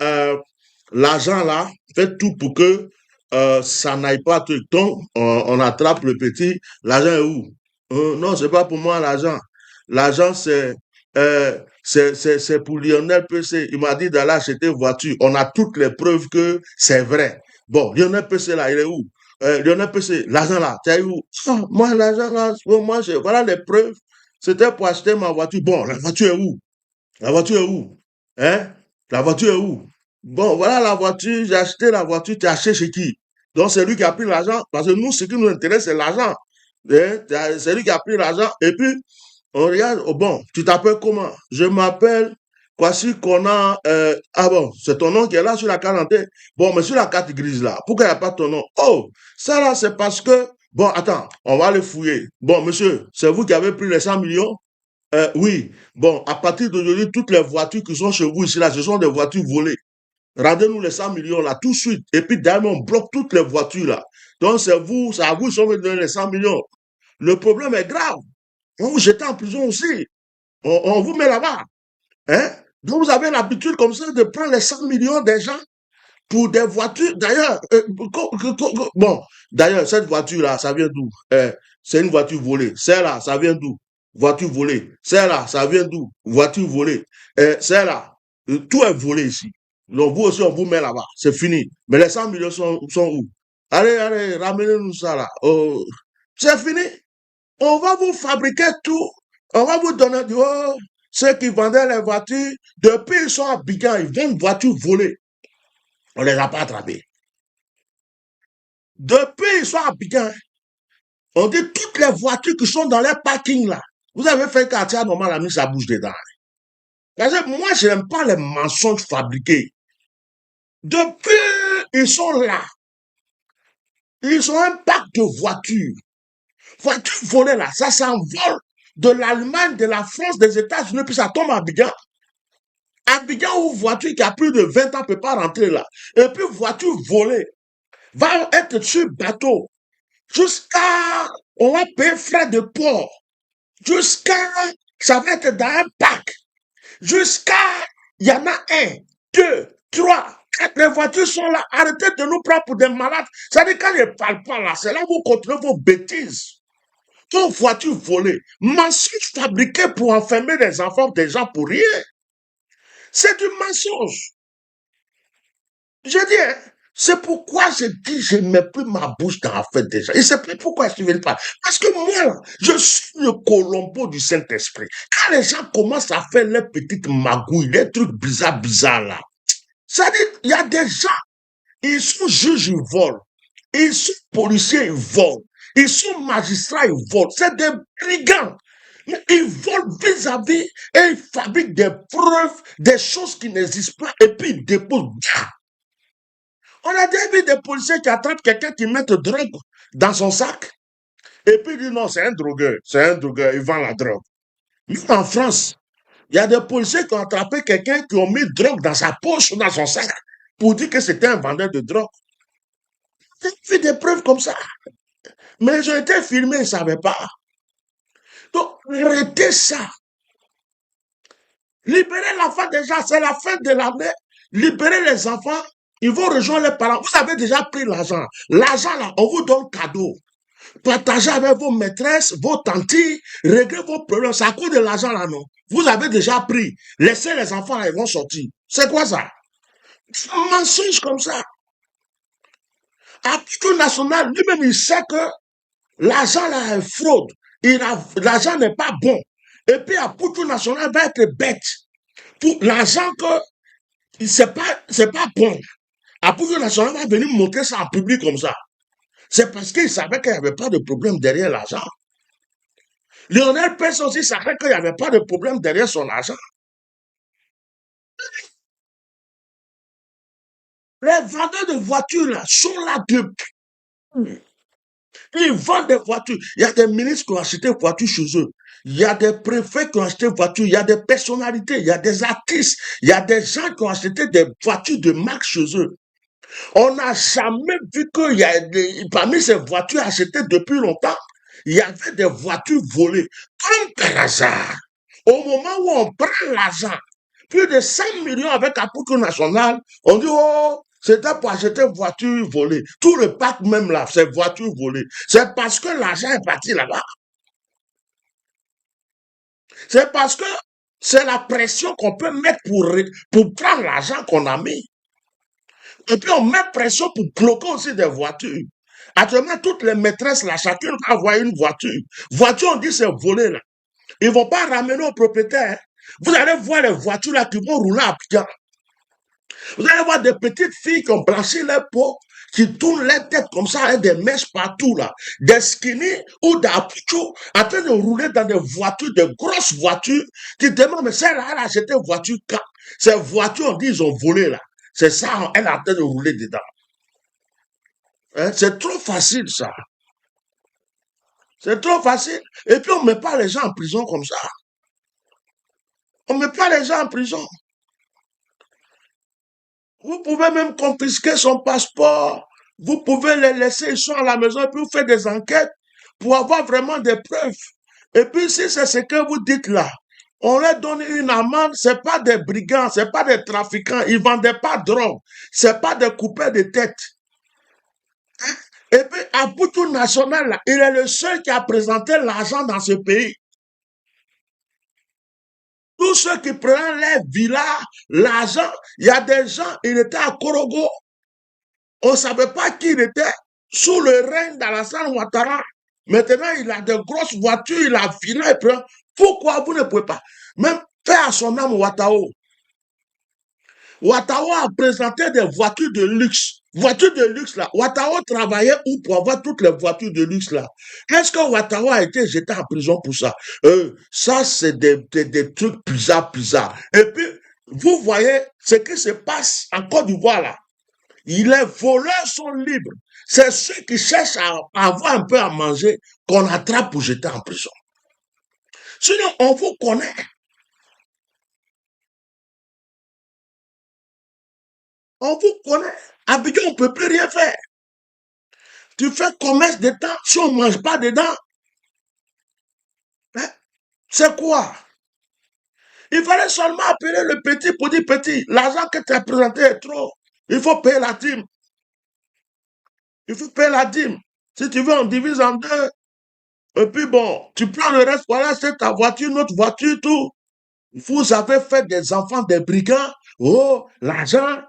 l'argent là, faites tout pour que ça n'aille pas tout le temps. On attrape le petit. L'argent est où? Non, c'est pas pour moi l'argent. L'argent, c'est pour Lionel PC. Il m'a dit d'aller acheter une voiture. On a toutes les preuves que c'est vrai. Bon, Lionel PC là, il est où? Lionel PC, l'argent là, tu as où? Ah, moi, l'argent là, moi, voilà les preuves. C'était pour acheter ma voiture. Bon, la voiture est où? La voiture est où? Hein? La voiture est où? Bon, voilà la voiture, j'ai acheté la voiture, tu as acheté chez qui? Donc c'est lui qui a pris l'argent, parce que nous, ce qui nous intéresse, c'est l'argent. Hein? C'est lui qui a pris l'argent, et puis, on regarde, oh bon, tu t'appelles comment? Je m'appelle Kwasi Kona, ah bon, c'est ton nom qui est là sur la carte d'identité. Bon, mais sur la carte grise là, pourquoi il n'y a pas ton nom? Oh, ça là, c'est parce que, bon, attends, on va le fouiller. Bon, monsieur, c'est vous qui avez pris les 100 millions? Oui, bon, à partir d'aujourd'hui, toutes les voitures qui sont chez vous ici, là, ce sont des voitures volées. Rendez-nous les 100 millions là tout de suite. Et puis derrière, on bloque toutes les voitures là. Donc c'est vous, c'est à vous, ils sont venus donner les 100 millions. Le problème est grave. On vous jette en prison aussi. On vous met là-bas. Hein? Donc vous avez l'habitude comme ça de prendre les 100 millions des gens pour des voitures. D'ailleurs, bon, d'ailleurs, cette voiture-là, ça vient d'où? C'est une voiture volée. Celle-là, ça vient d'où? Voiture volée. Celle-là, ça vient d'où? Voiture volée. Celle-là, tout est volé ici. Donc vous aussi, on vous met là-bas. C'est fini. Mais les 100 millions sont où? Allez, allez, ramenez-nous ça là. Oh, c'est fini. On va vous fabriquer tout. On va vous donner du oh, ceux qui vendaient les voitures, depuis ils sont à Bigan, ils vendent une voiture volée. On les a pas attrapés. Depuis ils sont à Bigan, on dit toutes les voitures qui sont dans les parkings là. Vous avez fait un quartier normal, la nuit, ça bouge dedans. Parce que moi, je n'aime pas les mensonges fabriqués. Depuis, ils sont là. Ils ont un parc de voitures. Voitures volées là, ça s'envole de l'Allemagne, de la France, des États-Unis, puis ça tombe à Abidjan. Abidjan, où voiture qui a plus de 20 ans ne peut pas rentrer là. Et puis voiture volée va être sur bateau jusqu'à, on va payer frais de port, jusqu'à, ça va être dans un parc, jusqu'à, il y en a un, deux, trois, quatre, les voitures sont là, arrêtez de nous prendre pour des malades. Ça dit quand ils ne parlent pas là, c'est là où vous continuez vos bêtises. Vos voitures volées, mensonges fabriqués pour enfermer les enfants des gens pour rien. C'est du mensonge. Je dis, hein, c'est pourquoi je dis, je ne mets plus ma bouche dans la fête des gens. Et c'est plus pourquoi je ne viens pas. Parce que moi, je suis le Colombo du Saint-Esprit. Quand les gens commencent à faire leurs petites magouilles, des trucs bizarres là, ça dit, il y a des gens, ils sont juges, ils volent. Ils sont policiers, ils volent. Ils sont magistrats, ils volent. C'est des brigands. Ils volent vis-à-vis et ils fabriquent des preuves, des choses qui n'existent pas, et puis ils déposent. On a déjà vu des policiers qui attrapent quelqu'un qui met de drogue dans son sac. Et puis ils disent non, c'est un drogueur, il vend la drogue. Même en France, il y a des policiers qui ont attrapé quelqu'un qui ont mis de drogue dans sa poche ou dans son sac pour dire que c'était un vendeur de drogue. J'ai fait des preuves comme ça. Mais ils ont été filmés, ils ne savaient pas. Donc, arrêtez ça. Libérez l'enfant déjà, c'est la fin de l'année. Libérez les enfants, ils vont rejoindre les parents. Vous avez déjà pris l'argent. L'argent là, on vous donne cadeau. Partagez avec vos maîtresses, vos tantis, réglez vos problèmes. C'est à cause de l'argent là, non? Vous avez déjà pris. Laissez les enfants là, ils vont sortir. C'est quoi ça? Un mensonge comme ça. À titre national, lui-même, il sait que l'argent là est fraude. L'argent n'est pas bon. Et puis, à Poutou National va être bête. Pour l'argent que c'est pas bon. À Poutou National va venir montrer ça en public comme ça. C'est parce qu'il savait qu'il n'y avait pas de problème derrière l'argent. Lionel Pes aussi savait qu'il n'y avait pas de problème derrière son argent. Les vendeurs de voitures là sont là depuis. Ils vendent des voitures. Il y a des ministres qui ont acheté des voitures chez eux. Il y a des préfets qui ont acheté des voitures. Il y a des personnalités. Il y a des artistes. Il y a des gens qui ont acheté des voitures de marque chez eux. On n'a jamais vu qu'il y a parmi ces voitures achetées depuis longtemps, il y avait des voitures volées. Comme par hasard, au moment où on prend l'argent, plus de 5 millions avec Apoutou National, on dit, oh, c'était pour acheter une voiture volée. Tout le parc même là, c'est voitures volées. C'est parce que l'argent est parti là-bas. C'est parce que c'est la pression qu'on peut mettre pour prendre l'argent qu'on a mis. Et puis on met pression pour bloquer aussi des voitures. Actuellement, toutes les maîtresses là, chacune va avoir une voiture. Voiture, on dit c'est volé là. Ils ne vont pas ramener au propriétaire. Vous allez voir les voitures là qui vont rouler à Abidjan. Vous allez voir des petites filles qui ont blanchi les peaux, qui tournent les têtes comme ça, avec des mèches partout là. Des skinny ou des apouchos en train de rouler dans des voitures, des grosses voitures. Tu te demandes, mais celle-là, elle a acheté une voiture quand? Ces voitures, on dit, ils ont volé là. C'est ça, elle est en train de rouler dedans. Hein? C'est trop facile ça. C'est trop facile. Et puis on ne met pas les gens en prison comme ça. On ne met pas les gens en prison. Vous pouvez même confisquer son passeport. Vous pouvez les laisser, ils sont à la maison, et puis vous faites des enquêtes pour avoir vraiment des preuves. Et puis si c'est ce que vous dites là, on leur donne une amende, c'est pas des brigands, c'est pas des trafiquants, ils vendaient pas de drogue, c'est pas des coupeurs de tête. Et puis, à Poutou National, là, il est le seul qui a présenté l'argent dans ce pays. Tous ceux qui prennent les villas, l'argent, il y a des gens, il était à Korogo. On ne savait pas qui il était. Sous le règne d'Alassane Ouattara. Maintenant, il a de grosses voitures, il a villa, il prend. Pourquoi vous ne pouvez pas? Même faire à son âme Ouattao. Ouattao a présenté des voitures de luxe. Voitures de luxe là. Ouattao travaillait où pour avoir toutes les voitures de luxe là? Est-ce que Ouattao a été jeté en prison pour ça? Ça, c'est des trucs bizarres. Et puis, vous voyez ce qui se passe en Côte d'Ivoire là. Les voleurs sont libres. C'est ceux qui cherchent à avoir un peu à manger qu'on attrape pour jeter en prison. Sinon, on vous connaît. On vous connaît. Abidjan, on ne peut plus rien faire. Tu fais commerce dedans, si on ne mange pas dedans, hein, c'est quoi? Il fallait seulement appeler le petit pour dire petit, l'argent que tu as présenté est trop. Il faut payer la dîme. Il faut payer la dîme. Si tu veux, on divise en deux. Et puis bon, tu prends le reste, voilà, c'est ta voiture, notre voiture, tout. Vous avez fait des enfants des brigands. Oh, l'argent,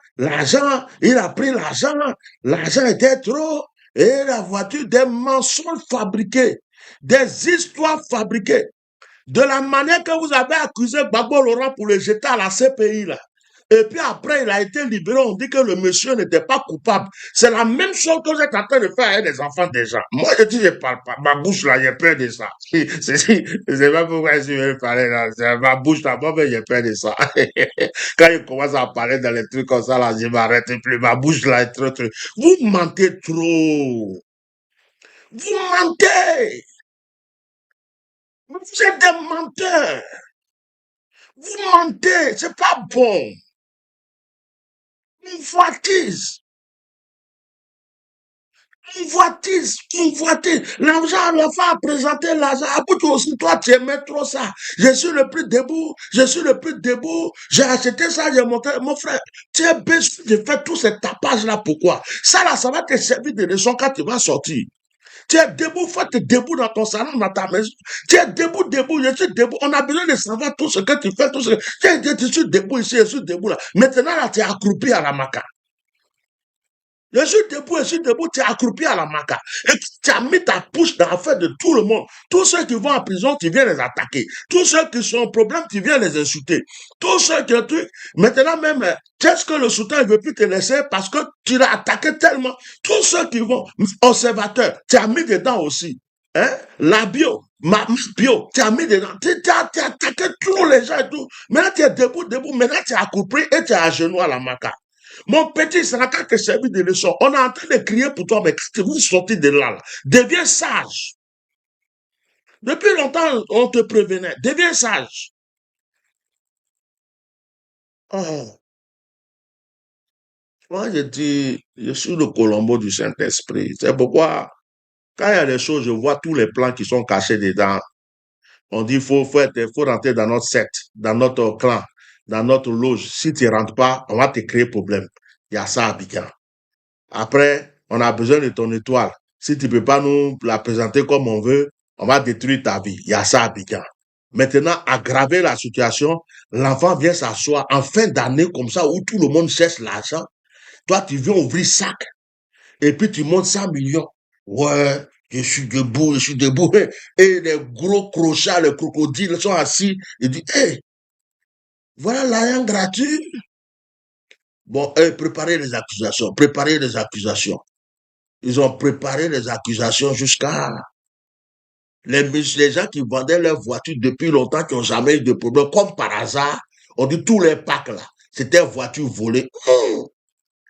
il a pris l'argent était trop. Et la voiture, des mensonges fabriqués, des histoires fabriquées. De la manière que vous avez accusé Gbagbo Laurent pour le jeter à la CPI, là. Et puis après, il a été libéré. On dit que le monsieur n'était pas coupable. C'est la même chose que vous êtes en train de faire avec les enfants des gens. Moi, je dis, je parle pas. Ma bouche, là, j'ai peur de ça. C'est pas pourquoi je vais parler, là. C'est ma bouche, là, moi, j'ai peur de ça. Quand il commence à parler dans les trucs comme ça, là, je m'arrête plus. Ma bouche, là, est trop. Vous mentez trop. Vous mentez. Vous êtes des menteurs. Vous mentez. C'est pas bon. Convoitise, convoitise. L'argent, l'enfant a présenté l'argent. Après toi aussi, toi, tu aimais trop ça. Je suis le plus debout, J'ai acheté ça, j'ai monté. Mon frère, tu es bête de faire tout ce tapage-là. Pourquoi? Ça, là, ça va te servir de leçon quand tu vas sortir. Tu es debout, faut être debout dans ton salon, dans ta maison. Tu es debout, je suis debout. On a besoin de savoir tout ce que tu fais, tout ce que... Tu suis debout ici, je suis debout là. Maintenant, là, tu es accroupi à la maca. Je suis debout, tu es accroupi à la maca. Et tu as mis ta pouche dans l'affaire de tout le monde. Tous ceux qui vont en prison, tu viens les attaquer. Tous ceux qui sont en problème, tu viens les insulter. Tous ceux qui ont truc. Maintenant même, qu'est-ce que le soutien ne veut plus te laisser parce que tu l'as attaqué tellement. Tous ceux qui vont, observateurs, tu as mis dedans aussi. Hein? La bio, ma bio, tu as mis dedans. Tu as attaqué tous les gens et tout. Maintenant, tu es debout. Maintenant, tu es accroupi et tu es à genoux à la maca. Mon petit, ça n'a qu'à te servir de leçon. On est en train de crier pour toi, mais quand vous sortez de là, deviens sage. Depuis longtemps, on te prévenait. Deviens sage. Oh. Moi, je dis, je suis le Colombo du Saint-Esprit. C'est pourquoi, quand il y a des choses, je vois tous les plans qui sont cachés dedans. On dit, faut rentrer dans notre secte, dans notre clan, dans notre loge. Si tu ne rentres pas, on va te créer problème. Il y a ça à Abidjan. Après, on a besoin de ton étoile. Si tu ne peux pas nous la présenter comme on veut, on va détruire ta vie. Il y a ça à Abidjan. Maintenant, aggraver la situation, l'enfant vient s'asseoir en fin d'année comme ça où tout le monde cherche l'argent. Toi, tu viens ouvrir sac et puis tu montes 100 millions. Ouais, je suis debout. Et les gros crochets, les crocodiles sont assis. Ils disent, hey, voilà l'argent gratuit. Bon, préparez les accusations. Ils ont préparé les accusations jusqu'à les gens qui vendaient leurs voitures depuis longtemps, qui n'ont jamais eu de problème. Comme par hasard, on dit tous les packs là, c'était voitures volées.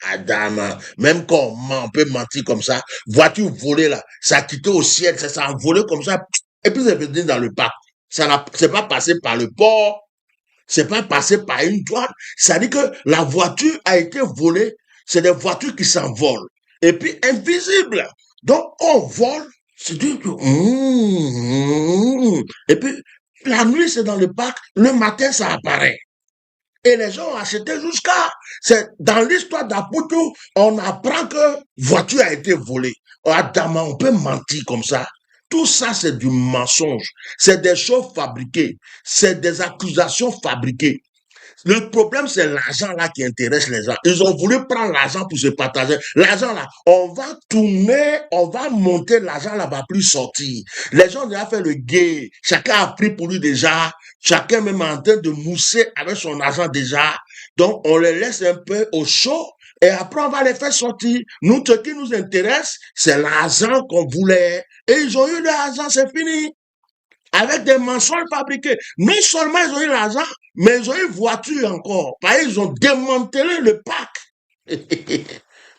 Adam, même quand on peut mentir comme ça, voiture volée là, ça a quitté au ciel, ça s'est envolé comme ça, et puis c'est venu dans le parc. C'est pas passé par le port, c'est pas passé par une douane. Ça dit que la voiture a été volée, c'est des voitures qui s'envolent. Et puis invisibles. Donc on vole, c'est dit que... Et puis la nuit c'est dans le parc, le matin ça apparaît. Et les gens ont acheté jusqu'à... C'est dans l'histoire d'Aputu, on apprend que voiture a été volée. Adama, on peut mentir comme ça. Tout ça, c'est du mensonge. C'est des choses fabriquées. C'est des accusations fabriquées. Le problème, c'est l'argent là qui intéresse les gens. Ils ont voulu prendre l'argent pour se partager. L'argent là, on va tourner, on va monter, l'argent là va plus sortir. Les gens ont déjà fait le guet. Chacun a pris pour lui déjà. Chacun même en train de mousser avec son argent déjà. Donc, on les laisse un peu au chaud. Et après, on va les faire sortir. Nous, ce qui nous intéresse, c'est l'argent qu'on voulait. Et ils ont eu l'argent, c'est fini. Avec des mensonges fabriqués. Non seulement ils ont eu l'argent, mais ils ont eu voiture encore. Parce qu'ils ont démantelé le parc.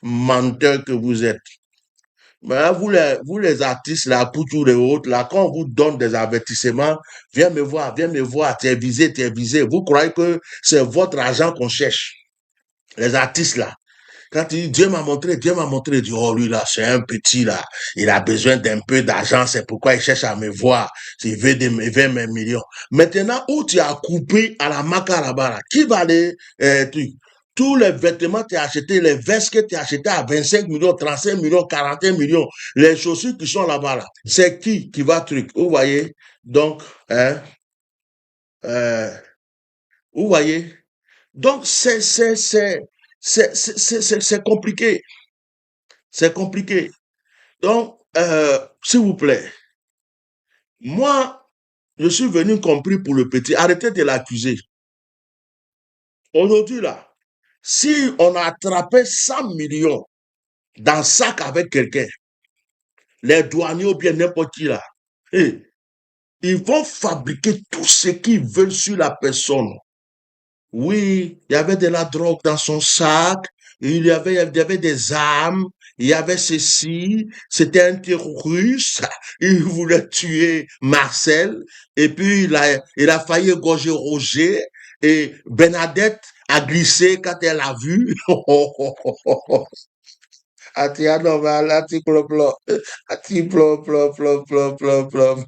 Menteur que vous êtes. Mais là, vous les artistes, là, pour tous les autres, là, quand on vous donne des avertissements, viens me voir, tu es visé, tu es visé. Vous croyez que c'est votre argent qu'on cherche. Les artistes, là. Quand il dit Dieu m'a montré, il dit, oh, lui, là, c'est un petit, là. Il a besoin d'un peu d'argent, c'est pourquoi il cherche à me voir. Il veut il veut mes millions. Maintenant, où tu as coupé à la macaraba, là, qui va les, tous les vêtements que tu as achetés, les vestes que tu as achetées à 25 millions, 35 millions, 41 millions, les chaussures qui sont là-bas, là, c'est qui va truc, vous voyez? Donc, hein, euh, vous voyez? Donc, c'est compliqué. C'est compliqué. Donc, s'il vous plaît, moi, je suis venu compris pour le petit. Arrêtez de l'accuser. Aujourd'hui, là, si on a attrapé 100 millions dans le sac avec quelqu'un, les douaniers ou bien n'importe qui, là, ils vont fabriquer tout ce qu'ils veulent sur la personne. Oui, il y avait de la drogue dans son sac, il y avait des armes, il y avait ceci, c'était un terroriste, il voulait tuer Marcel, et puis il a failli égorger Roger, et Bernadette a glissé quand elle a vu. Ati anormal, ati plop plop, ati plop plop plop plop plop plop.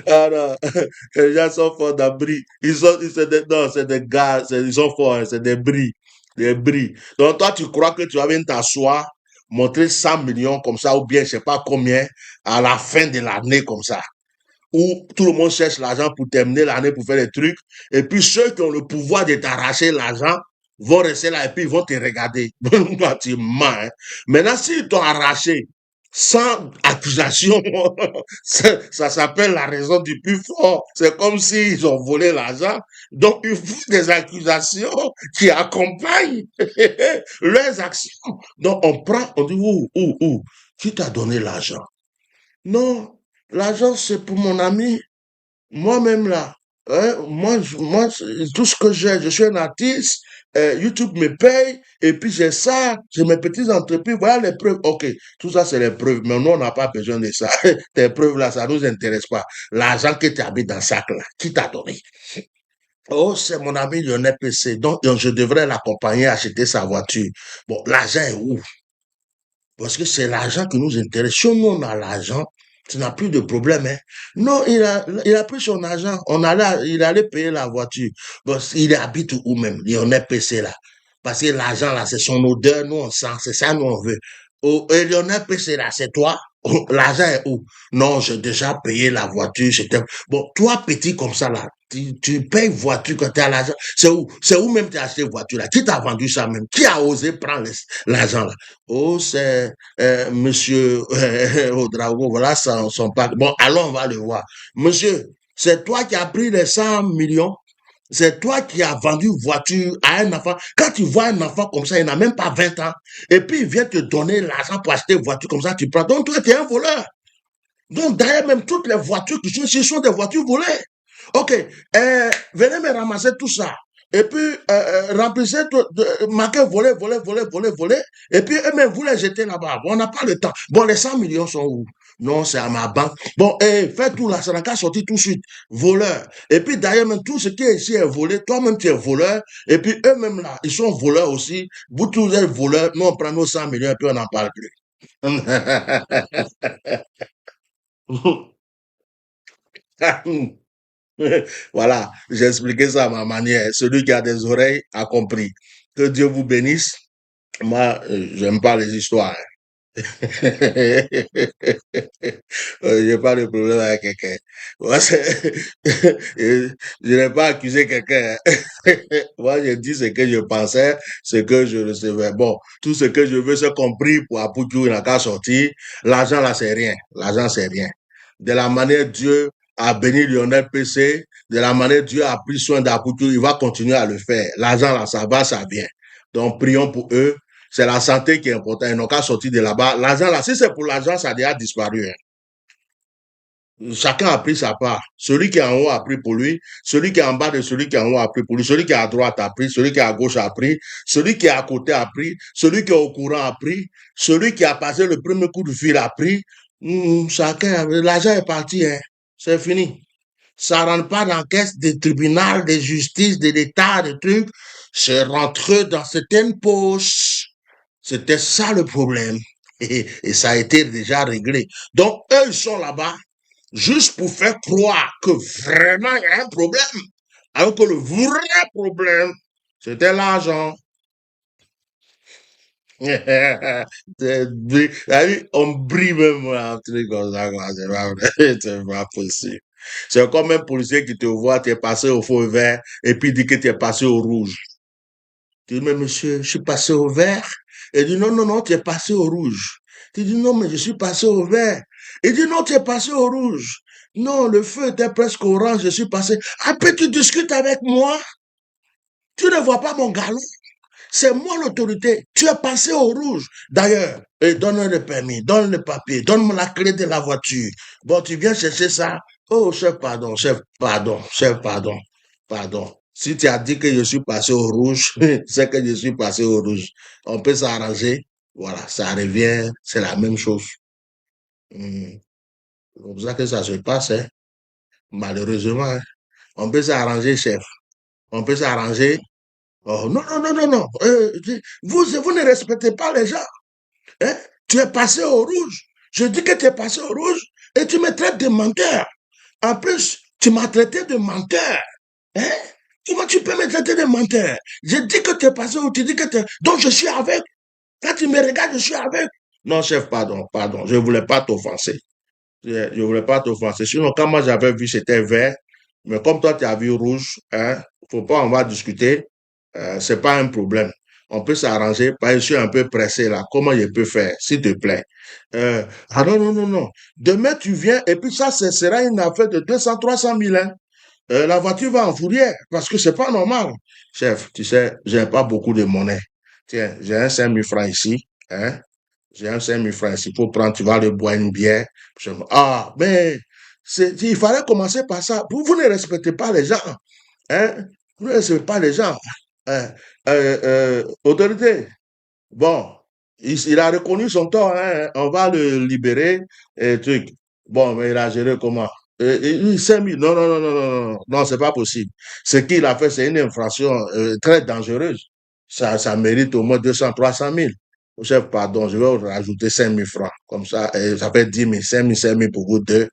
Ah non, les gens sont forts d'abri. Non, c'est des gars, ils sont forts, hein, c'est des bris. Des bris. Donc toi, tu crois que tu vas venir t'asseoir, montrer 100 millions comme ça, ou bien je sais pas combien, à la fin de l'année comme ça. Où tout le monde cherche l'argent pour terminer l'année, pour faire des trucs. Et puis ceux qui ont le pouvoir de t'arracher l'argent vont rester là et puis ils vont te regarder. Toi, tu mens, hein. Maintenant, s'ils t'ont arraché sans accusation, ça s'appelle la raison du plus fort. C'est comme s'ils ont volé l'argent. Donc, il faut des accusations qui accompagnent leurs actions. Donc, on prend, on dit, où, qui t'a donné l'argent? Non, l'argent, c'est pour mon ami. Moi-même, là, hein, tout ce que j'ai, je suis un artiste, YouTube me paye, et puis j'ai ça, j'ai mes petites entreprises, voilà les preuves. Ok, tout ça, c'est les preuves, mais nous, on n'a pas besoin de ça. Tes preuves, là, ça nous intéresse pas. L'argent que tu habites dans le sac, là, qui t'a donné? Oh, c'est mon ami Lionel PC, donc je devrais l'accompagner à acheter sa voiture. Bon, l'argent est où? Parce que c'est l'argent qui nous intéresse. Si nous, on a l'argent, tu n'as plus de problème, hein. Non, il a pris son argent. Il allait payer la voiture. Bon, il habite où même? On est PC là. Parce que l'argent là, c'est son odeur, nous on sent, c'est ça nous on veut. Oh, et Lionel PC là, c'est toi? Oh, l'argent est où? Non, j'ai déjà payé la voiture. Bon, toi petit comme ça là, tu payes voiture quand tu as l'argent. C'est où même tu as acheté voiture là? Qui t'a vendu ça même? Qui a osé prendre l'argent là? Oh, c'est monsieur Ouedraogo, voilà son pack. Bon, allons, on va le voir. Monsieur, c'est toi qui as pris les 100 millions, c'est toi qui as vendu une voiture à un enfant. Quand tu vois un enfant comme ça, il n'a même pas 20 ans, et puis il vient te donner l'argent pour acheter une voiture comme ça, tu prends. Donc toi, tu es un voleur. Donc d'ailleurs, même toutes les voitures qui sont ici sont des voitures volées. Ok, venez me ramasser tout ça. Et puis, remplissez, marquez voler. Et puis, eux-mêmes, vous les jetez là-bas. Bon, on n'a pas le temps. Bon, les 100 millions sont où? Non, c'est à ma banque. Bon, fais tout là, ça n'a qu'à sortir tout de suite. Voleur. Et puis, d'ailleurs, même tout ce qui est ici est volé. Toi-même, tu es voleur. Et puis, eux-mêmes là, ils sont voleurs aussi. Vous tous êtes voleurs. Nous, on prend nos 100 millions et puis on n'en parle plus. Voilà, j'ai expliqué ça à ma manière. Celui qui a des oreilles a compris. Que Dieu vous bénisse. Moi, j'aime pas les histoires. J'ai pas de problème avec quelqu'un. Moi, je n'ai pas accusé quelqu'un. Moi, je dis ce que je pensais, ce que je recevais. Bon, tout ce que je veux, c'est compris pour Apoutou, il n'a qu'à sortir. L'argent, là, c'est rien. L'argent, c'est rien. De la manière Dieu a béni Lionel PC, de la manière Dieu a pris soin d'Apoutou, il va continuer à le faire. L'argent, là, ça va, ça vient. Donc, prions pour eux. C'est la santé qui est importante. Ils n'ont qu'à sortir de là-bas. L'argent, là, si c'est pour l'argent, ça a déjà disparu, hein. Chacun a pris sa part. Celui qui est en haut a pris pour lui, celui qui est en bas de celui qui est en haut a pris pour lui, celui qui est à droite a pris, celui qui est à gauche a pris, celui qui est à côté a pris, celui qui est au courant a pris, celui qui a passé le premier coup de fil a pris. Chacun, l'argent est parti, hein. C'est fini. Ça rentre pas dans la caisse des tribunaux, des justices, de l'État, des trucs. C'est rentré dans certaines poches. C'était ça le problème. Et ça a été déjà réglé. Donc, eux, ils sont là-bas juste pour faire croire que vraiment il y a un problème. Alors que le vrai problème, c'était l'argent. On brille même un truc comme ça, quoi. C'est pas possible. C'est comme un policier qui te voit, tu es passé au feu vert et puis il dit que tu es passé au rouge. Tu dis, mais monsieur, je suis passé au vert. Il dit, non, non, non, tu es passé au rouge. Tu dis, non, mais je suis passé au vert. Il dit, non, tu es passé au rouge. Non, le feu était presque orange, je suis passé. Après, tu discutes avec moi. Tu ne vois pas mon galon. C'est moi l'autorité. Tu es passé au rouge. D'ailleurs, donne le permis, donne le papier, donne-moi la clé de la voiture. Bon, tu viens chercher ça. Oh, chef, pardon, chef, pardon, chef, pardon, pardon. Si tu as dit que je suis passé au rouge, c'est que je suis passé au rouge. On peut s'arranger. Voilà, ça revient, c'est la même chose. C'est comme ça que ça se passe, hein. Malheureusement, hein. On peut s'arranger, chef. On peut s'arranger. Oh, non, non, non, non, non. Vous ne respectez pas les gens. Hein? Tu es passé au rouge. Je dis que tu es passé au rouge et tu me traites de menteur. En plus, tu m'as traité de menteur. Hein? Comment tu peux me traiter de menteur? Je dis que tu es passé au rouge, tu dis que tu es... Donc je suis avec. Quand tu me regardes, je suis avec. Non, chef, pardon, pardon. Je ne voulais pas t'offenser. Je ne voulais pas t'offenser. Sinon, quand moi j'avais vu, c'était vert. Mais comme toi, tu as vu rouge, hein, faut pas, on va discuter. C'est pas un problème. On peut s'arranger. Je suis un peu pressé là. Comment je peux faire, s'il te plaît? Ah non, non, non, non. Demain, tu viens et puis ça, ce sera une affaire de 200, 300 000. Hein. La voiture va en fourrière parce que c'est pas normal. Chef, tu sais, j'ai pas beaucoup de monnaie. Tiens, j'ai un 5 000 francs ici. Hein. J'ai un 5 000 francs ici pour prendre, tu vas aller boire une bière. Ah, mais il fallait commencer par ça. Vous ne respectez pas les gens. Hein? Vous ne respectez pas les gens. Hein? Autorité. Bon, il a reconnu son tort. Hein? On va le libérer. Et truc. Bon, mais il a géré comment? 5 000. Non, non, non, non, non, non, non, c'est pas possible. Ce qu'il a fait, c'est une infraction très dangereuse. Ça mérite au moins 200, 300 000. Chef, pardon, je vais rajouter 5 000 francs. Comme ça, ça fait 10 000, 5 000 pour vous deux.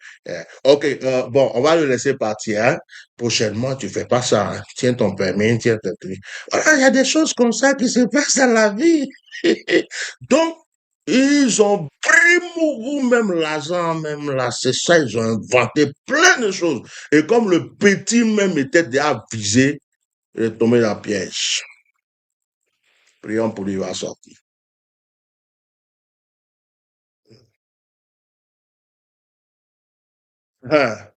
Ok, bon, on va le laisser partir. Hein. Prochainement, tu fais pas ça. Hein. Tiens ton permis, tiens ton truc. Voilà, il y a des choses comme ça qui se passent dans la vie. Donc, ils ont pris beaucoup, même l'argent, même là, c'est ça, ils ont inventé plein de choses. Et comme le petit même était déjà visé, il est tombé dans le piège. Prions pour lui, il va sortir. Ah,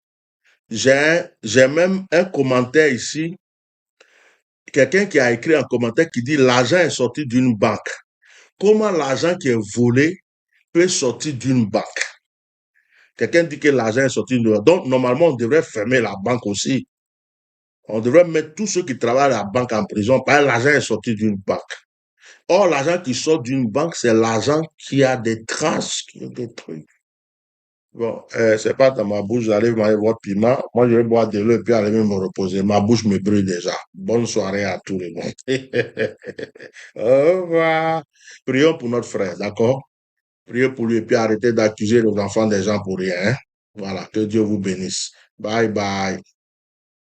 j'ai même un commentaire ici, quelqu'un qui a écrit un commentaire qui dit l'argent est sorti d'une banque. Comment l'argent qui est volé peut sortir d'une banque? Quelqu'un dit que l'argent est sorti d'une banque. Donc, normalement, on devrait fermer la banque aussi. On devrait mettre tous ceux qui travaillent à la banque en prison parce que l'argent est sorti d'une banque. Or, l'argent qui sort d'une banque, c'est l'argent qui a des traces, qui a des trucs. Bon, c'est pas dans ma bouche, j'allais manger votre piment. Moi, je vais boire de l'eau et puis aller me reposer. Ma bouche me brûle déjà. Bonne soirée à tous les monde. Au revoir. Prions pour notre frère, d'accord? Priez pour lui et puis arrêtez d'accuser les enfants des gens pour rien. Hein? Voilà, que Dieu vous bénisse. Bye bye.